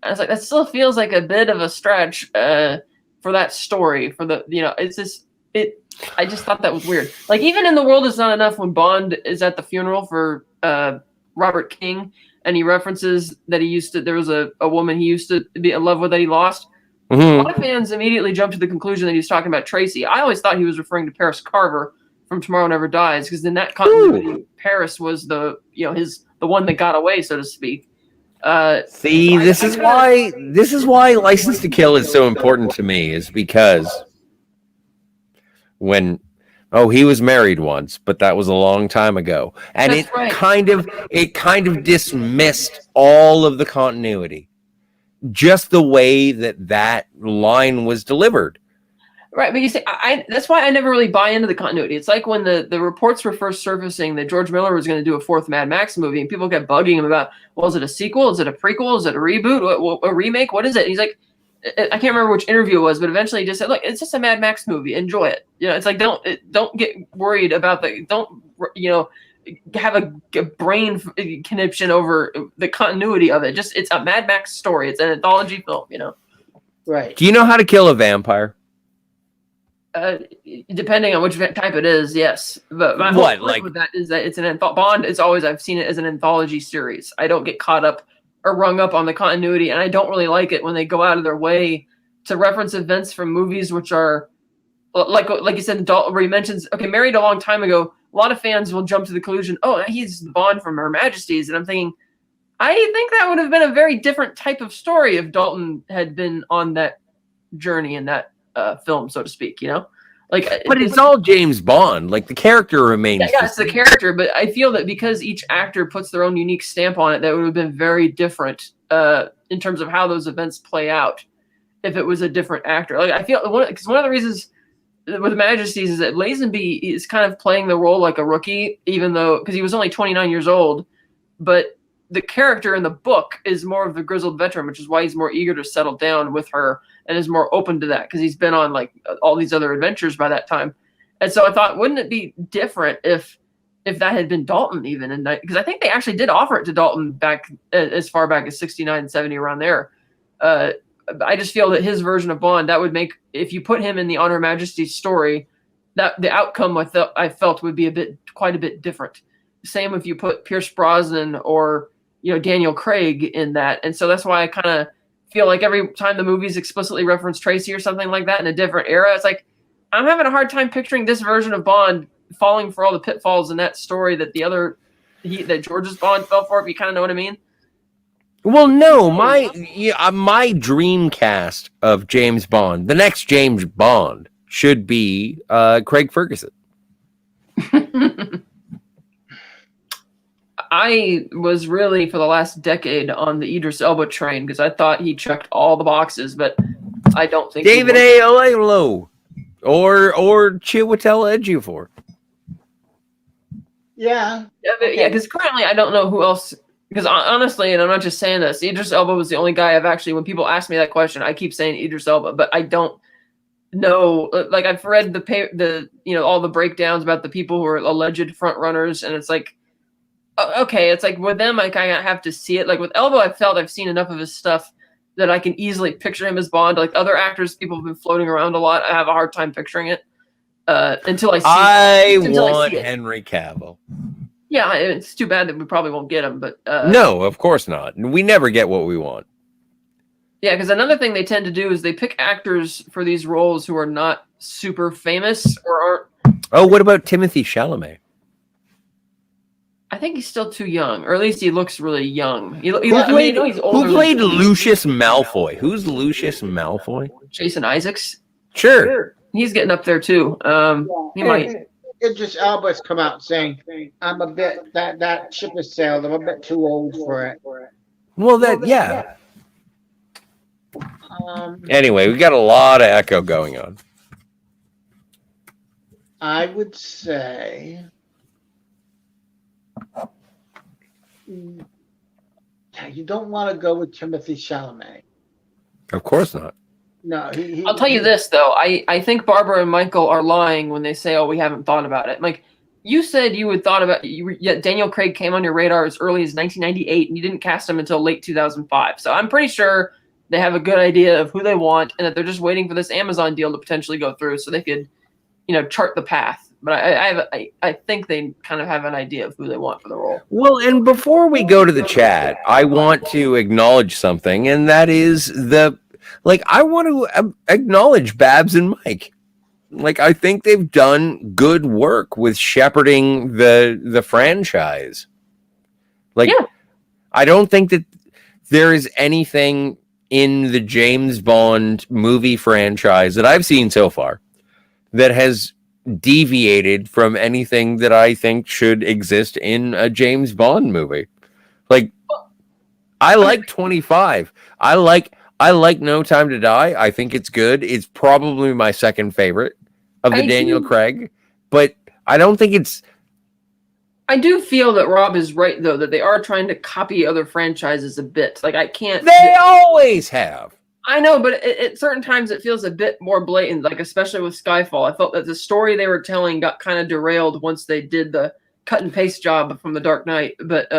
I was like, that still feels like a bit of a stretch for that story. It's just I just thought that was weird. Like even in The World Is Not Enough, when Bond is at the funeral for Robert King, and he references that there was a woman he used to be in love with that he lost. Mm-hmm. A lot of fans immediately jumped to the conclusion that he was talking about Tracy. I always thought he was referring to Paris Carver from Tomorrow Never Dies, because in that continuity, Paris was the one that got away, so to speak. This is why License to Kill is so important to me, is because he was married once, but that was a long time ago, and That's right. kind of dismissed all of the continuity, just the way that line was delivered. Right, but you see, that's why I never really buy into the continuity. It's like when the reports were first surfacing that George Miller was going to do a fourth Mad Max movie, and people kept bugging him about, well, is it a sequel? Is it a prequel? Is it a reboot? A remake? What is it? And he's like, I can't remember which interview it was, but eventually he just said, look, it's just a Mad Max movie. Enjoy it. It's like, don't get worried about have a brain conniption over the continuity of it. Just, it's a Mad Max story. It's an anthology film, Right. Do you know how to kill a vampire? Depending on which type it is, yes. But my whole point with that is that it's an Bond. It's always, I've seen it as an anthology series. I don't get caught up or rung up on the continuity, and I don't really like it when they go out of their way to reference events from movies which are like you said, where he mentions, okay, married a long time ago. A lot of fans will jump to the conclusion, oh, he's Bond from Her Majesty's, and I'm thinking, I think that would have been a very different type of story if Dalton had been on that journey in that film, so to speak, but it's all James Bond. Like the character remains. Yeah, it's the character, but I feel that because each actor puts their own unique stamp on it, that would have been very different in terms of how those events play out if it was a different actor. Like I feel because one of the reasons with Majesties is that Lazenby is kind of playing the role like a rookie, even though because he was only 29 years old, but the character in the book is more of the grizzled veteran, which is why he's more eager to settle down with her and is more open to that because he's been on like all these other adventures by that time. And so I thought, wouldn't it be different if that had been Dalton even? And because I think they actually did offer it to Dalton back as far back as 69, 70, around there. I just feel that his version of Bond, that would make, if you put him in the On Her Majesty's story, that the outcome I felt would be quite a bit different. Same if you put Pierce Brosnan or Daniel Craig in that. And so that's why I kind of feel like every time the movies explicitly reference Tracy or something like that in a different era, it's like I'm having a hard time picturing this version of Bond falling for all the pitfalls in that story that that George's Bond fell for, if you kind of know what I mean. Well, no, my dream cast of James Bond, the next James Bond, should be Craig Ferguson. I was really, for the last decade, on the Idris Elba train because I thought he checked all the boxes, but I don't think David A. Oyelowo or Chiwetel Ejiofor. Yeah. Yeah, because currently I don't know who else. Because honestly, and I'm not just saying this, Idris Elba was the only guy I've actually, when people ask me that question, I keep saying Idris Elba, but I don't know. Like I've read all the breakdowns about the people who are alleged front runners, and it's like, okay, it's like with them, I kind of have to see it. Like with Elba, I've seen enough of his stuff that I can easily picture him as Bond. Like other actors, people have been floating around a lot. I have a hard time picturing it until I see. I want Henry Cavill. Yeah, it's too bad that we probably won't get him, but no, of course not. We never get what we want. Yeah, because another thing they tend to do is they pick actors for these roles who are not super famous or aren't. Oh, what about Timothée Chalamet? I think he's still too young, or at least he looks really young. He's Who older played than Lucius Malfoy? Who's Lucius Malfoy? Jason Isaacs. Sure. He's getting up there too. He might. Idris Elba's come out saying, "I'm a bit that ship has sailed. I'm a bit too old for it." Well, yeah. Anyway, we got a lot of echo going on. I would say you don't want to go with Timothée Chalamet. Of course not. No, I'll tell you this though. I think Barbara and Michael are lying when they say, "Oh, we haven't thought about it." Like you said, you had thought about. Yet Daniel Craig came on your radar as early as 1998, and you didn't cast him until late 2005. So I'm pretty sure they have a good idea of who they want, and that they're just waiting for this Amazon deal to potentially go through, so they could, chart the path. But I think they kind of have an idea of who they want for the role. Well, and before we go to the chat, I want to acknowledge something, and that is I want to acknowledge Babs and Mike. I think they've done good work with shepherding the franchise. I don't think that there is anything in the James Bond movie franchise that I've seen so far that has deviated from anything that I think should exist in a James Bond movie. I like 25. I like No Time to Die. I think it's good. It's probably my second favorite of the Daniel Craig, but I don't think it's... I do feel that Rob is right, though, that they are trying to copy other franchises a bit. I can't... They always have. I know, but at certain times it feels a bit more blatant, especially with Skyfall. I felt that the story they were telling got kind of derailed once they did the cut and paste job from The Dark Knight. But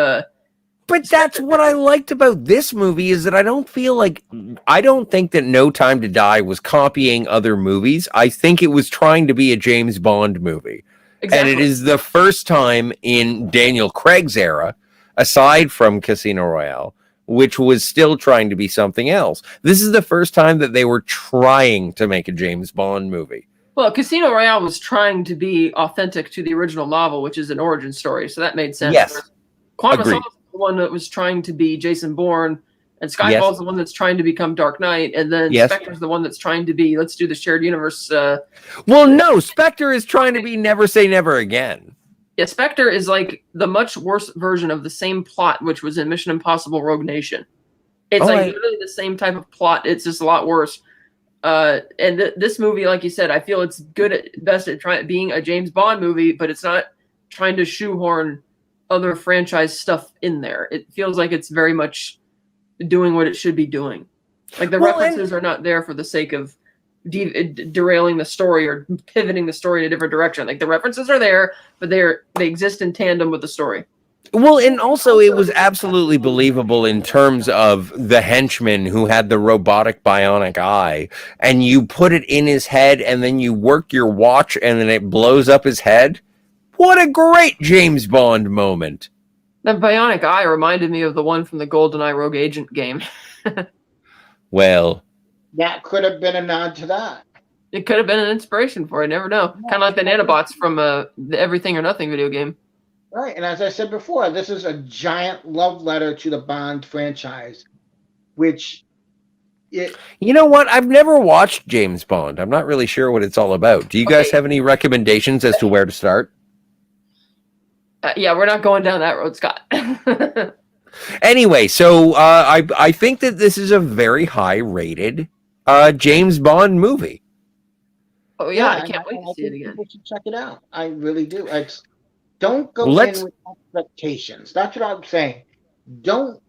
that's what I liked about this movie, is that I don't think that No Time to Die was copying other movies. I think it was trying to be a James Bond movie. Exactly. And it is the first time in Daniel Craig's era, aside from Casino Royale, which was still trying to be something else. This is the first time that they were trying to make a James Bond movie. Well, Casino Royale was trying to be authentic to the original novel, which is an origin story, so that made sense. Yes. Quantum of Solace is the one that was trying to be Jason Bourne, and Skyfall is the one that's trying to become Dark Knight, and then Spectre's the one that's trying to be, let's do the shared universe. Well, no, Spectre is trying to be Never Say Never Again. Yeah, Spectre is the much worse version of the same plot, which was in Mission Impossible Rogue Nation. It's literally the same type of plot. It's just a lot worse. And this movie, like you said, I feel it's good at best at being a James Bond movie, but it's not trying to shoehorn other franchise stuff in there. It feels like it's very much doing what it should be doing. The references are not there for the sake of derailing the story or pivoting the story in a different direction. The references are there, but they exist in tandem with the story. Well, and also it was absolutely believable in terms of the henchman who had the robotic bionic eye, and you put it in his head and then you work your watch and then it blows up his head. What a great James Bond moment. That bionic eye reminded me of the one from the GoldenEye Rogue Agent game. Well, that could have been a nod to that. It could have been an inspiration for it. Never know. Kind of like the nanobots from the Everything or Nothing video game. Right, and as I said before, this is a giant love letter to the Bond franchise, which it... You know what? I've never watched James Bond. I'm not really sure what it's all about. Do you guys have any recommendations as to where to start? Yeah, we're not going down that road, Scott. Anyway, so I think that this is a very high-rated James Bond movie. Oh, yeah, I can't wait to see it again. People should check it out. I really do. Don't go in with expectations. That's what I'm saying. Don't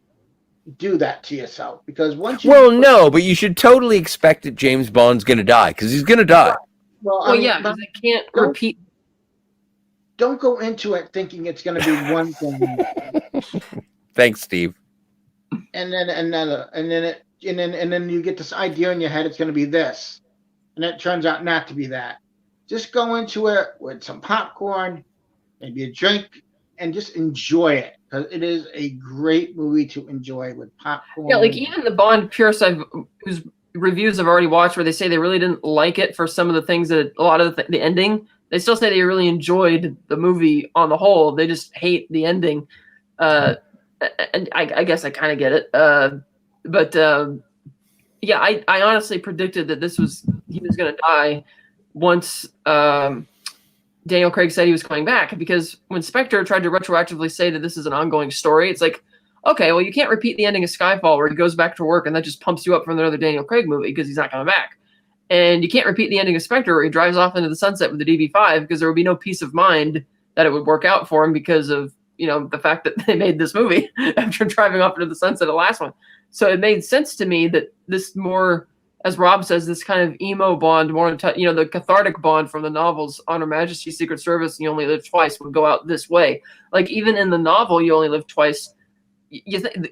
do that to yourself, because once you... Well, no, but you should totally expect that James Bond's going to die, because he's going to die. Well, yeah, because they can't repeat... Don't go into it thinking it's going to be one thing. Thanks, Steve. And then another, and then you get this idea in your head it's going to be this, and it turns out not to be that. Just go into it with some popcorn, maybe a drink, and just enjoy it, because it is a great movie to enjoy with popcorn. Yeah, even the Bond purists whose reviews I've already watched, where they say they really didn't like it for some of the things that a lot of the ending. They still say they really enjoyed the movie on the whole. They just hate the ending. And I guess I kind of get it. But yeah, I honestly predicted that he was going to die once Daniel Craig said he was coming back, because when Spectre tried to retroactively say that this is an ongoing story, it's like, okay, well, you can't repeat the ending of Skyfall where he goes back to work and that just pumps you up for another Daniel Craig movie because he's not coming back. And you can't repeat the ending of Spectre where he drives off into the sunset with the DB5 because there would be no peace of mind that it would work out for him because of, the fact that they made this movie after driving off into the sunset of the last one. So it made sense to me that this more, as Rob says, this kind of emo Bond, more, the cathartic Bond from the novels, On Her Majesty's Secret Service, and You Only Live Twice, would go out this way. Like, even in the novel, You Only Live Twice,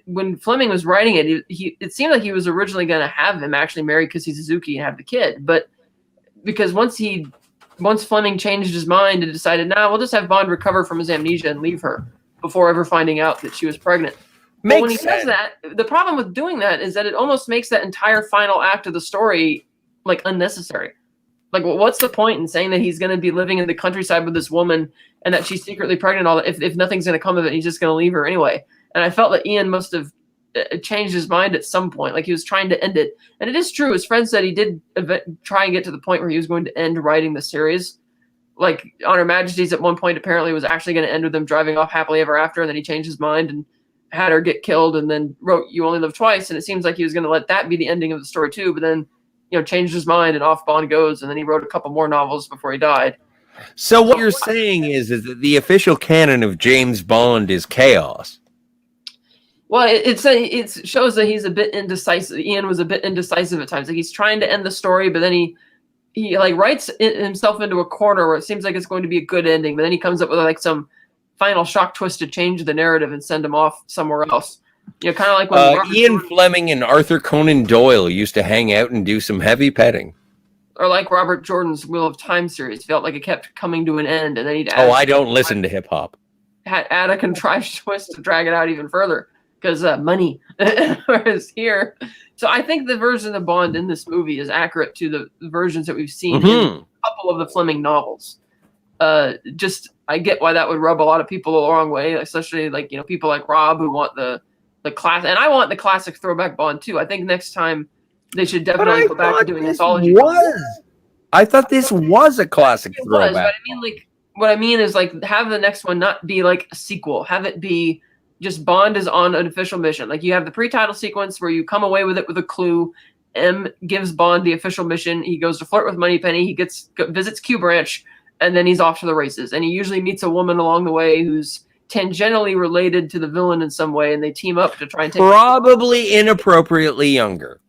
when Fleming was writing it, it seemed like he was originally going to have him actually marry Kissy Suzuki and have the kid. But because once Fleming changed his mind and decided, we'll just have Bond recover from his amnesia and leave her before ever finding out that she was pregnant. But when he does that, the problem with doing that is that it almost makes that entire final act of the story like unnecessary. Like, what's the point in saying that he's going to be living in the countryside with this woman and that she's secretly pregnant? All that if nothing's going to come of it, he's just going to leave her anyway. And I felt that Ian must have changed his mind at some point. Like, he was trying to end it. And it is true, his friend said he did try and get to the point where he was going to end writing the series. Like, On Her Majesty's at one point apparently was actually going to end with them driving off happily ever after, and then he changed his mind and had her get killed, and then wrote You Only Live Twice, and it seems like he was going to let that be the ending of the story too, but then changed his mind and off Bond goes, and then he wrote a couple more novels before he died. So what you're saying is that the official canon of James Bond is chaos. Well, it shows that he's a bit indecisive. Ian was a bit indecisive at times. Like, he's trying to end the story, but then he like writes himself into a corner where it seems like it's going to be a good ending, but then he comes up with like some final shock twist to change the narrative and send him off somewhere else. Kind of like when Ian Fleming and Arthur Conan Doyle used to hang out and do some heavy petting. Or like Robert Jordan's Wheel of Time series. Felt like it kept coming to an end, and then he'd I don't listen to hip hop. Add a contrived twist to drag it out even further because money. Whereas here, so I think the version of Bond in this movie is accurate to the versions that we've seen in a couple of the Fleming novels. I get why that would rub a lot of people the wrong way, especially like people like Rob who want the class, and I want the classic throwback Bond too. I think next time they should definitely go back to doing anthology. I thought this was a classic throwback. But what I mean is like have the next one not be like a sequel. Have it be just Bond is on an official mission. Like, you have the pre-title sequence where you come away with it with a clue. M gives Bond the official mission. He goes to flirt with Moneypenny. He visits Q Branch. And then he's off to the races. And he usually meets a woman along the way who's tangentially related to the villain in some way, and they team up to try and take... Probably inappropriately younger.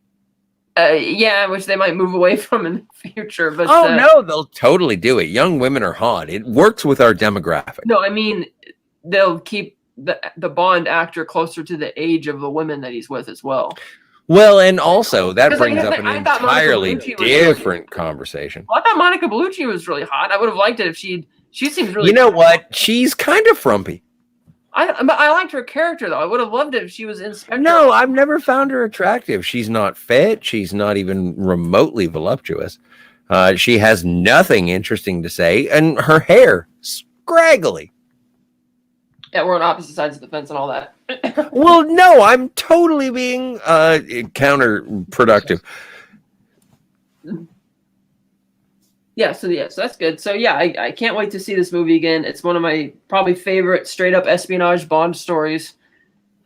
Yeah, which they might move away from in the future. But no, they'll totally do it. Young women are hot. It works with our demographic. No, I mean, they'll keep the Bond actor closer to the age of the women that he's with as well. Well, and also that brings up an entirely different conversation. Well, I thought Monica Bellucci was really hot. I would have liked it if she seems really... what? She's kind of frumpy. I liked her character, though. I would have loved it if she was Inspector. No, I've never found her attractive. She's not fit. She's not even remotely voluptuous. She has nothing interesting to say, and her hair, scraggly. Yeah, we're on opposite sides of the fence and all that. Well, no, I'm totally being counterproductive. Yeah, so that's good. So yeah, I can't wait to see this movie again. It's one of my probably favorite straight up espionage Bond stories.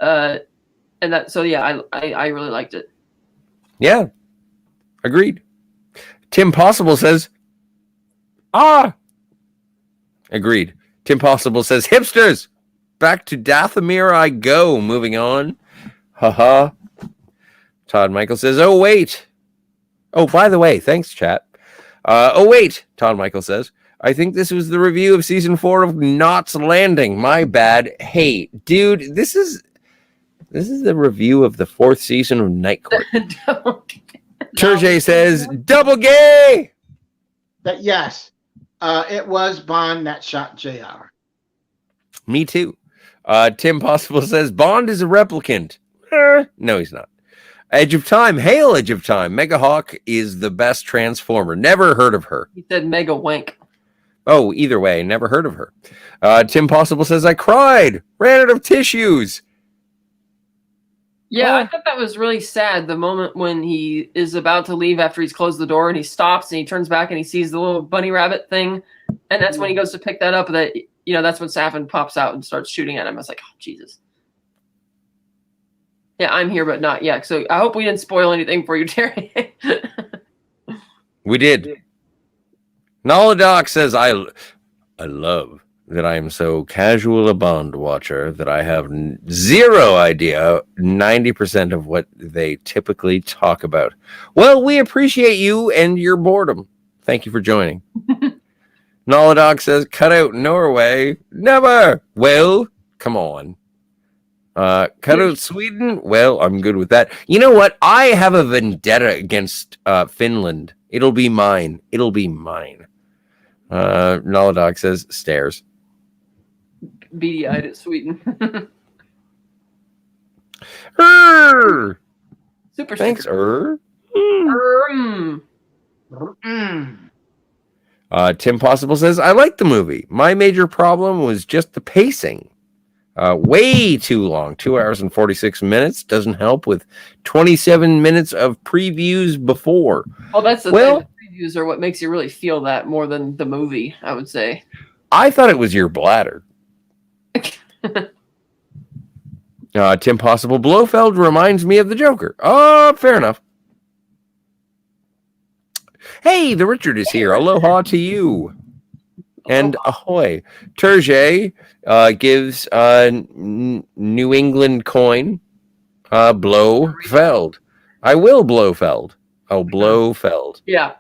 I really liked it. Yeah. Agreed. Tim Possible says, agreed. Tim Possible says, hipsters, back to Dathomir I go. Moving on. Haha. Todd Michael says, oh, wait. Oh, by the way, thanks, chat. Oh, wait, Todd Michael says, I think this was the review of season 4 of Knots Landing. My bad. Hey, dude, this is the review of the 4th season of Night Court. Turjay says, double gay! Yes, it was Bond that shot JR. Me too. Tim Possible says, Bond is a replicant. No, he's not. Edge of Time. Hail, Edge of Time. Mega Hawk is the best Transformer. Never heard of her. He said Mega Wank. Oh, either way, never heard of her. Tim Possible says, I cried, ran out of tissues. Yeah, Oh. I thought that was really sad. The moment when he is about to leave after he's closed the door and he stops and he turns back and he sees the little bunny rabbit thing. And that's when he goes to pick that up. That, you know, that's when Safin pops out and starts shooting at him. I was like, oh, Jesus. Yeah, I'm here, but not yet. So I hope we didn't spoil anything for you, Terry. We did. Nolodoc says, I love that I am so casual a Bond watcher that I have zero idea 90% of what they typically talk about. Well, we appreciate you and your boredom. Thank you for joining. Nolodoc says, cut out Norway. Never. Well, come on. Cut out Sweden. Well, I'm good with that. You know what? I have a vendetta against Finland. It'll be mine. It'll be mine. Nolodoc says, stairs. Beady-eyed at Sweden. Super. Thanks, Tim Possible says, I like the movie. My major problem was just the pacing. Way too long. 2 hours and 46 minutes. Doesn't help with 27 minutes of previews before. Well, that's the thing. The previews are what makes you really feel that more than the movie, I would say. I thought it was your bladder. Tim Possible, Blofeld reminds me of the Joker. Oh, fair enough. Hey, the Richard is here. Aloha to you. And ahoy. Turget gives New England coin Blofeld. I will Blofeld. Oh, Blofeld. Yeah.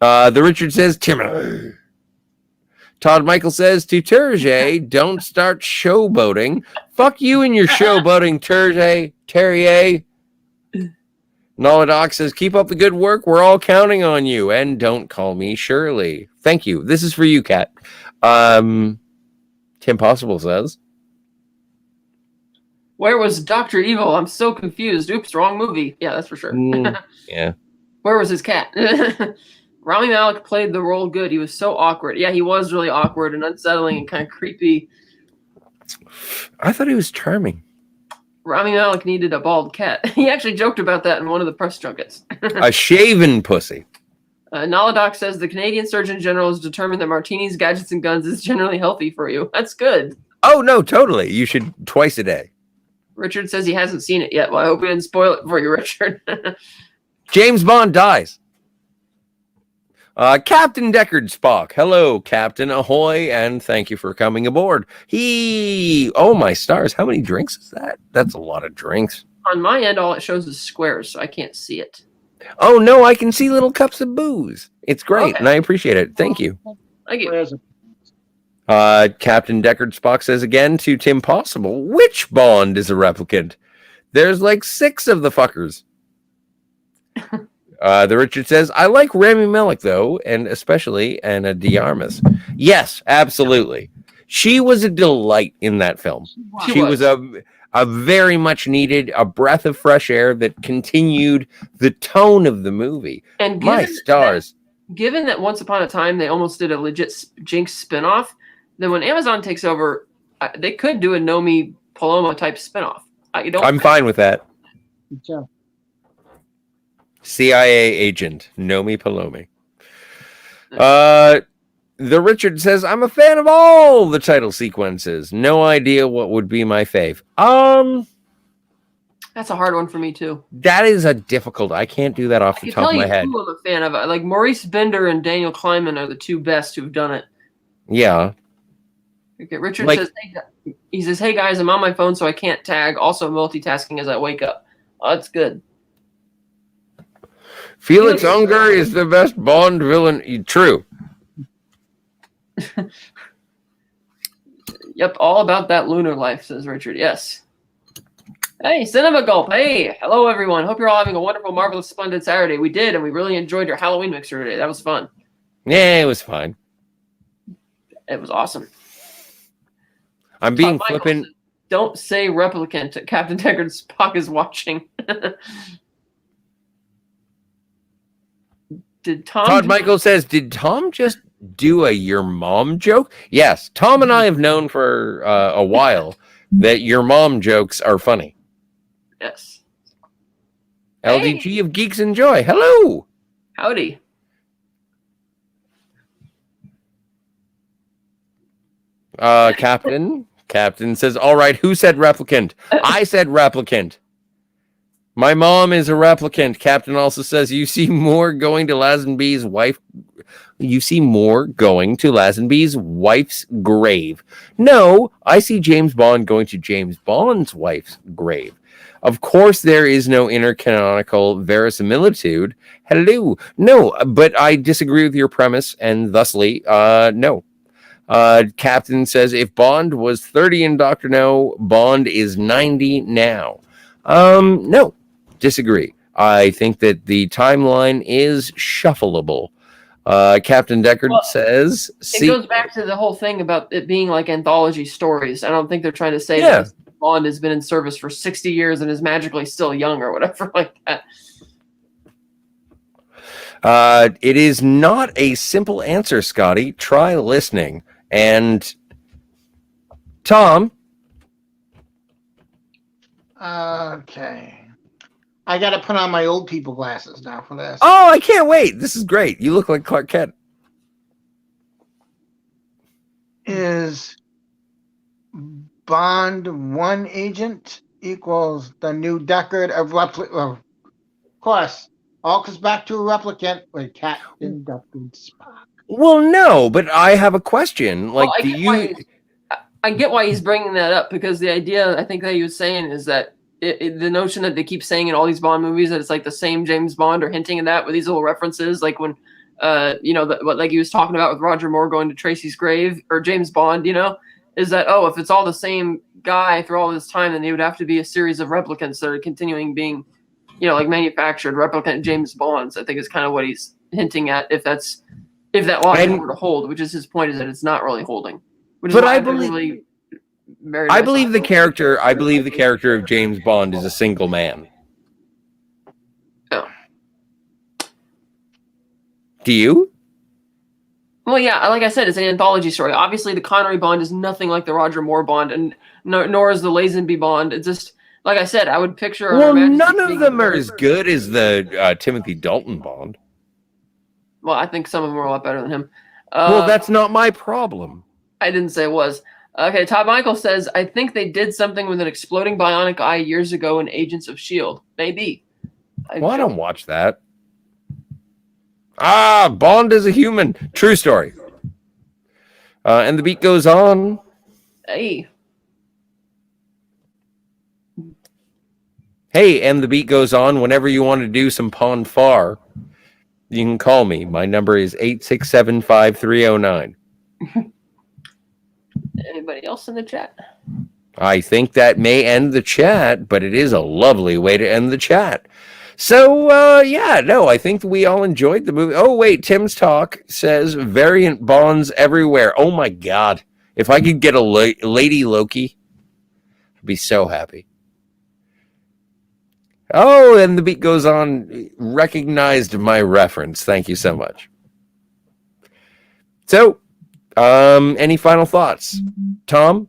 The Richard says, Timothy. Todd Michael says to Turget, don't start showboating. Fuck you and your showboating, Turget. Terrier. Nolodoc says, keep up the good work. We're all counting on you. And don't call me Shirley. Thank you. This is for you, Kat. Tim Possible says, where was Dr. Evil? I'm so confused. Oops, wrong movie. Yeah, that's for sure. Yeah. Where was his cat? Rami Malek played the role good. He was so awkward. Yeah, he was really awkward and unsettling and kind of creepy. I thought he was charming. Rami Malek needed a bald cat. He actually joked about that in one of the press junkets. A shaven pussy. Nolodoc says the Canadian Surgeon General has determined that Martinis, Gadgets, and Guns is generally healthy for you. That's good. Oh, no, totally. You should twice a day. Richard says he hasn't seen it yet. Well, I hope we didn't spoil it for you, Richard. James Bond dies. Captain Deckard Spock. Hello, Captain. Ahoy, and thank you for coming aboard. Oh, my stars. How many drinks is that? That's a lot of drinks. On my end, all it shows is squares, so I can't see it. Oh, no, I can see little cups of booze. It's great, and I appreciate it. Thank you. Thank you. Captain Deckard Spock says again to Tim Possible, which Bond is a replicant? There's like 6 of the fuckers. The Richard says, I like Rami Malek, though, and especially Anna de Armas. Yes, absolutely. She was a delight in that film. She was a very much needed, a breath of fresh air that continued the tone of the movie. And my stars. Given that Once Upon a Time, they almost did a legit Jinx spinoff, then when Amazon takes over, they could do a Nomi Paloma type spinoff. I'm fine with that. So. CIA agent Nomi Palomi. The Richard says, I'm a fan of all the title sequences. No idea what would be my fave. That's a hard one for me too. That is a difficult. I can't do that off the top of my head. I'm a fan of it. Like Maurice Bender and Daniel Kleinman are the 2 best who've done it. Yeah. Okay, Richard says, he says, hey guys, I'm on my phone so I can't tag. Also multitasking as I wake up. Oh, that's good. Felix Unger is the best Bond villain. True. Yep, all about that lunar life, says Richard. Yes. Hey, Cinema Gulp. Hey, hello everyone. Hope you're all having a wonderful, marvelous, splendid Saturday. We did, and we really enjoyed your Halloween mixer today. That was fun. Yeah, it was fine. It was awesome. I'm being flippant. Don't say replicant. Captain Deckard Spock is watching. Did Tom? Todd Michael says, did Tom just do a your mom joke? Yes, Tom and I have known for a while that your mom jokes are funny. Yes. LDG of Geeks and Joy. Hello. Howdy. Captain says, all right, who said replicant? I said replicant. My mom is a replicant. Captain also says, you see more going to Lazenby's wife. You see more going to Lazenby's wife's grave. No, I see James Bond going to James Bond's wife's grave. Of course, there is no intercanonical verisimilitude. Hello. No, but I disagree with your premise, and thusly, no. Captain says, if Bond was 30 in Dr. No, Bond is 90 now. No, disagree. I think that the timeline is shuffleable. Captain Deckard says... It goes back to the whole thing about it being like anthology stories. I don't think they're trying to say that Bond has been in service for 60 years and is magically still young or whatever like that. It is not a simple answer, Scotty. Try listening. And Tom. Okay. I got to put on my old people glasses now for this. Oh, I can't wait. This is great. You look like Clark Kent. Is Bond one agent equals the new Deckard of of course, all comes back to a replicant with Captain Deckard Spock. Well, no, but I have a question. Like, I get why he's bringing that up, because the idea I think that he was saying is that the notion that they keep saying in all these Bond movies that it's like the same James Bond, or hinting at that with these little references, like when what like he was talking about with Roger Moore going to Tracy's grave, or James Bond, is that, if it's all the same guy through all this time, then they would have to be a series of replicants that are continuing being, like manufactured replicant James Bonds. I think is kind of what he's hinting at, if that logic were to hold, which is his point, is that it's not really holding. But I believe the character of James Bond is a single man. Oh. Do you? Well, yeah, like I said, it's an anthology story. Obviously, the Connery Bond is nothing like the Roger Moore Bond, and nor is the Lazenby Bond. It's just, like I said, I would picture... Well, none of them are as good as the Timothy Dalton Bond. Well, I think some of them are a lot better than him. Well, that's not my problem. I didn't say it was. Okay, Todd Michael says, I think they did something with an exploding bionic eye years ago in Agents of S.H.I.E.L.D. Maybe. I don't watch that. Bond is a human. True story. And the beat goes on. Hey, and the beat goes on. Whenever you want to do some Pond Far, you can call me. My number is 867-5309. Anybody else in the chat? I think that may end the chat, but it is a lovely way to end the chat. So, I think we all enjoyed the movie. Oh, wait, Tim's Talk says variant Bonds everywhere. Oh, my God. If I could get a Lady Loki, I'd be so happy. Oh, and the beat goes on. Recognized my reference. Thank you so much. So, any final thoughts? Tom?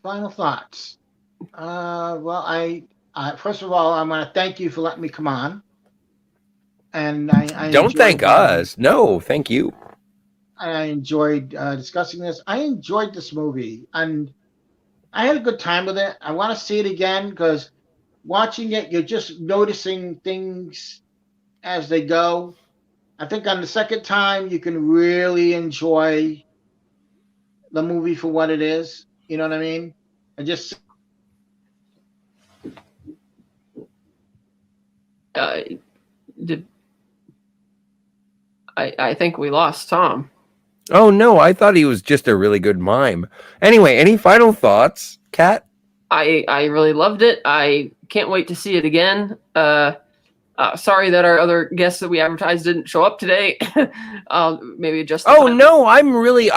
Final thoughts. Well, first of all, I want to thank you for letting me come on. And I don't thank us. No, thank you. I enjoyed discussing this. I enjoyed this movie, and I had a good time with it. I want to see it again, because watching it, you're just noticing things as they go. I think on the second time, you can really enjoy the movie for what it is. You know what I mean? I think we lost Tom. Oh, no, I thought he was just a really good mime. Anyway, any final thoughts, Kat? I really loved it. I can't wait to see it again. Sorry that our other guests that we advertised didn't show up today. Maybe just... Oh, no, I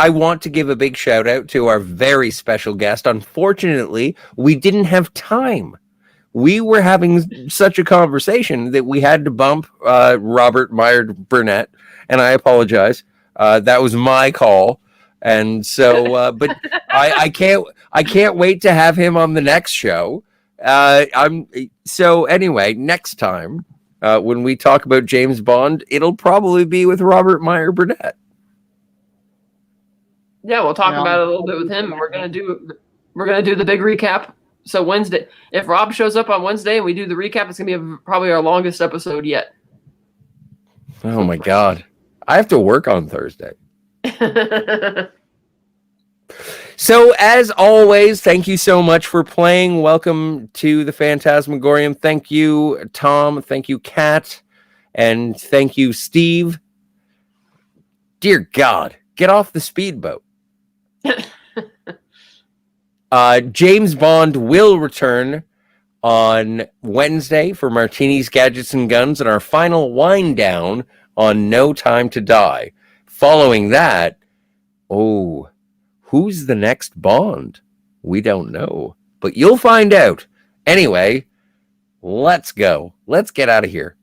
want to give a big shout out to our very special guest. Unfortunately, we didn't have time. We were having such a conversation that we had to bump Robert Meyer Burnett and I apologize. That was my call, and so, but I can't wait to have him on the next show. Anyway, next time when we talk about James Bond, it'll probably be with Robert Meyer Burnett. Yeah, we'll talk about it a little bit with him. And we're gonna do the big recap. So Wednesday, if Rob shows up on Wednesday and we do the recap, it's gonna be probably our longest episode yet. Oh my God, I have to work on Thursday. So, as always, thank you so much for playing. Welcome to the Phantasmagorium. Thank you, Tom. Thank you, Kat. And thank you, Steve. Dear God, get off the speedboat. James Bond will return on Wednesday for Martinis, Gadgets, and Guns, and our final wind down on No Time to Die. Following that, who's the next Bond? We don't know, but you'll find out. Anyway, let's go. Let's get out of here.